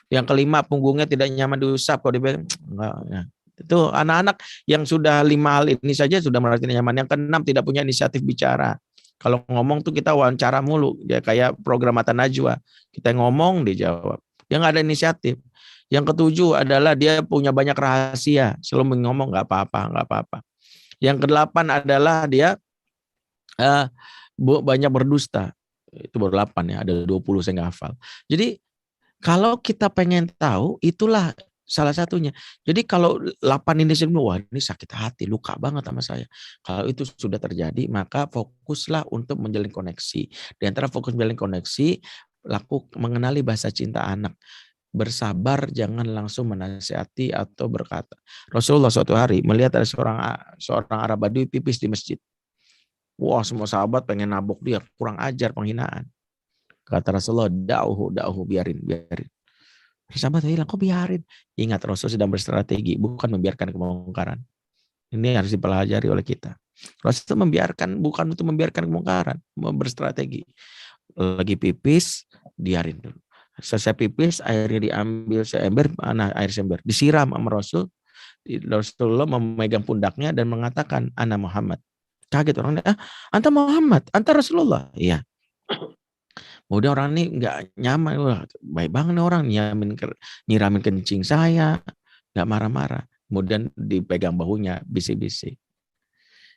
Speaker 2: Yang kelima, punggungnya tidak nyaman diusap. Kalau dibilang, enggak, ya. Itu anak-anak yang sudah 5 hal ini saja sudah merasa nyaman. Yang keenam, tidak punya inisiatif bicara. Kalau ngomong tuh kita wawancara mulu, ya kayak program Mata Najwa. Kita ngomong, dia jawab. Dia nggak ada inisiatif. Yang ketujuh adalah dia punya banyak rahasia, selalu ngomong nggak apa-apa. Yang kedelapan adalah dia banyak berdusta. Itu baru 8 ya, ada 20 saya nggak hafal. Jadi kalau kita pengen tahu, itulah salah satunya. Jadi kalau 8 ini semua, wah ini sakit hati, luka banget sama saya. Kalau itu sudah terjadi, maka fokuslah untuk menjalin koneksi. Di antara fokus menjalin koneksi, mengenali bahasa cinta anak. Bersabar, jangan langsung menasihati atau berkata. Rasulullah suatu hari melihat ada seorang Arab Badui pipis di masjid. Wah, semua sahabat pengen nabok dia, kurang ajar, penghinaan. Kata Rasulullah, da'uhu, biarin. Sahabat bilang, kok biarin? Ingat, Rasul sedang berstrategi, bukan membiarkan kemungkaran. Ini harus dipelajari oleh kita. Rasul membiarkan, bukan untuk membiarkan kemungkaran, berstrategi. Lagi pipis, diarin dulu. Selesai pipis, airnya diambil seember, air sember, disiram sama Rasul. Rasulullah memegang pundaknya dan mengatakan, Ana Muhammad. Kaget orangnya, anta Muhammad, anta Rasulullah. Iya. Kemudian orang ini nggak nyaman, wah baik banget nih orang nyiramin kencing saya, nggak marah-marah. Kemudian dipegang bahunya, bisik-bisik.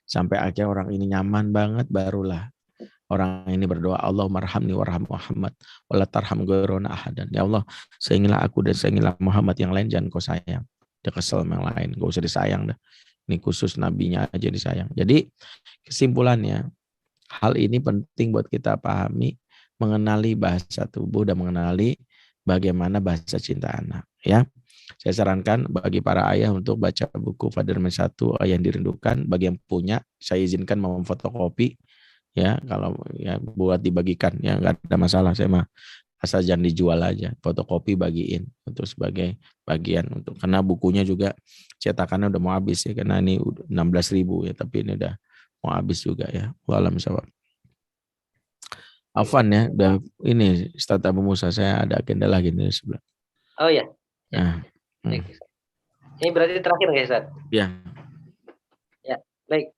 Speaker 2: Sampai akhirnya orang ini nyaman banget, barulah orang ini berdoa, Allahumma arhamni warham Muhammad wala tarham ghairana ahadan. Ya Allah, sayangilah aku dan sayangilah Muhammad, yang lain jangan kau sayang. Dia kesel sama yang lain, gak usah disayang dah. Ini khusus nabinya aja disayang. Jadi kesimpulannya, hal ini penting buat kita pahami, mengenali bahasa tubuh dan mengenali bagaimana bahasa cinta anak. Ya, saya sarankan bagi para ayah untuk baca buku Father 1, Ayah yang Dirindukan. Bagi yang punya, saya izinkan memfotokopi. Ya, kalau ya buat dibagikan ya nggak ada masalah, saya mah asal jangan dijual aja, fotokopi bagiin untuk sebagai bagian untuk, karena bukunya juga cetakannya udah mau habis ya, karena ini 16.000 ya, tapi ini udah mau habis juga ya. Wallahualam. Afan ya, udah ini Ustaz Abu Musa, saya ada agenda lagi nih sebelah.
Speaker 1: Oh ya.
Speaker 2: Nah,
Speaker 1: Baik. Ini berarti terakhir nggak Ustaz?
Speaker 2: ya.
Speaker 1: Ya, baik.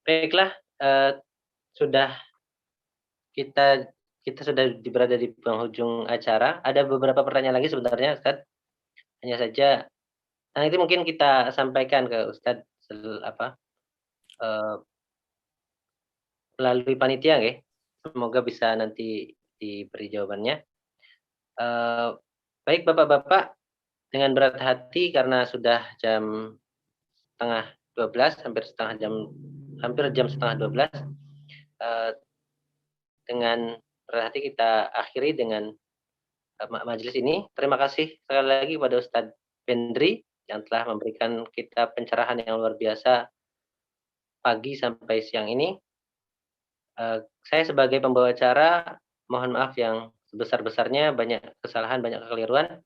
Speaker 1: Baiklah, sudah kita sudah berada di penghujung acara. Ada beberapa pertanyaan lagi sebenarnya, Ustaz. Hanya saja nanti mungkin kita sampaikan ke Ustaz melalui panitia nggih. Semoga bisa nanti diberi jawabannya. Baik Bapak-bapak, dengan berat hati karena sudah jam setengah 12, hampir jam setengah 12, dengan berat hati kita akhiri dengan majelis ini. Terima kasih sekali lagi kepada Ustadz Bendri yang telah memberikan kita pencerahan yang luar biasa pagi sampai siang ini. Saya sebagai pembawa acara mohon maaf yang sebesar-besarnya, banyak kesalahan, banyak kekeliruan.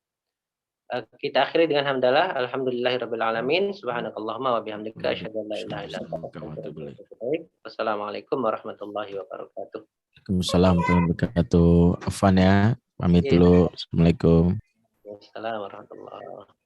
Speaker 1: Kita akhiri dengan hamdalah, alhamdulillahirabbil alamin, subhanakallahumma wa bihamdika asyhadu an la ilaha illa anta astaghfiruka wa atubu ilaik. Wassalamualaikum warahmatullahi wabarakatuh.
Speaker 2: Waalaikumsalam warahmatullahi wabarakatuh. Afan ya, pamit
Speaker 1: Iya.
Speaker 2: dulu. Assalamualaikum.
Speaker 1: Wassalamualaikum warahmatullahi wabarakatuh.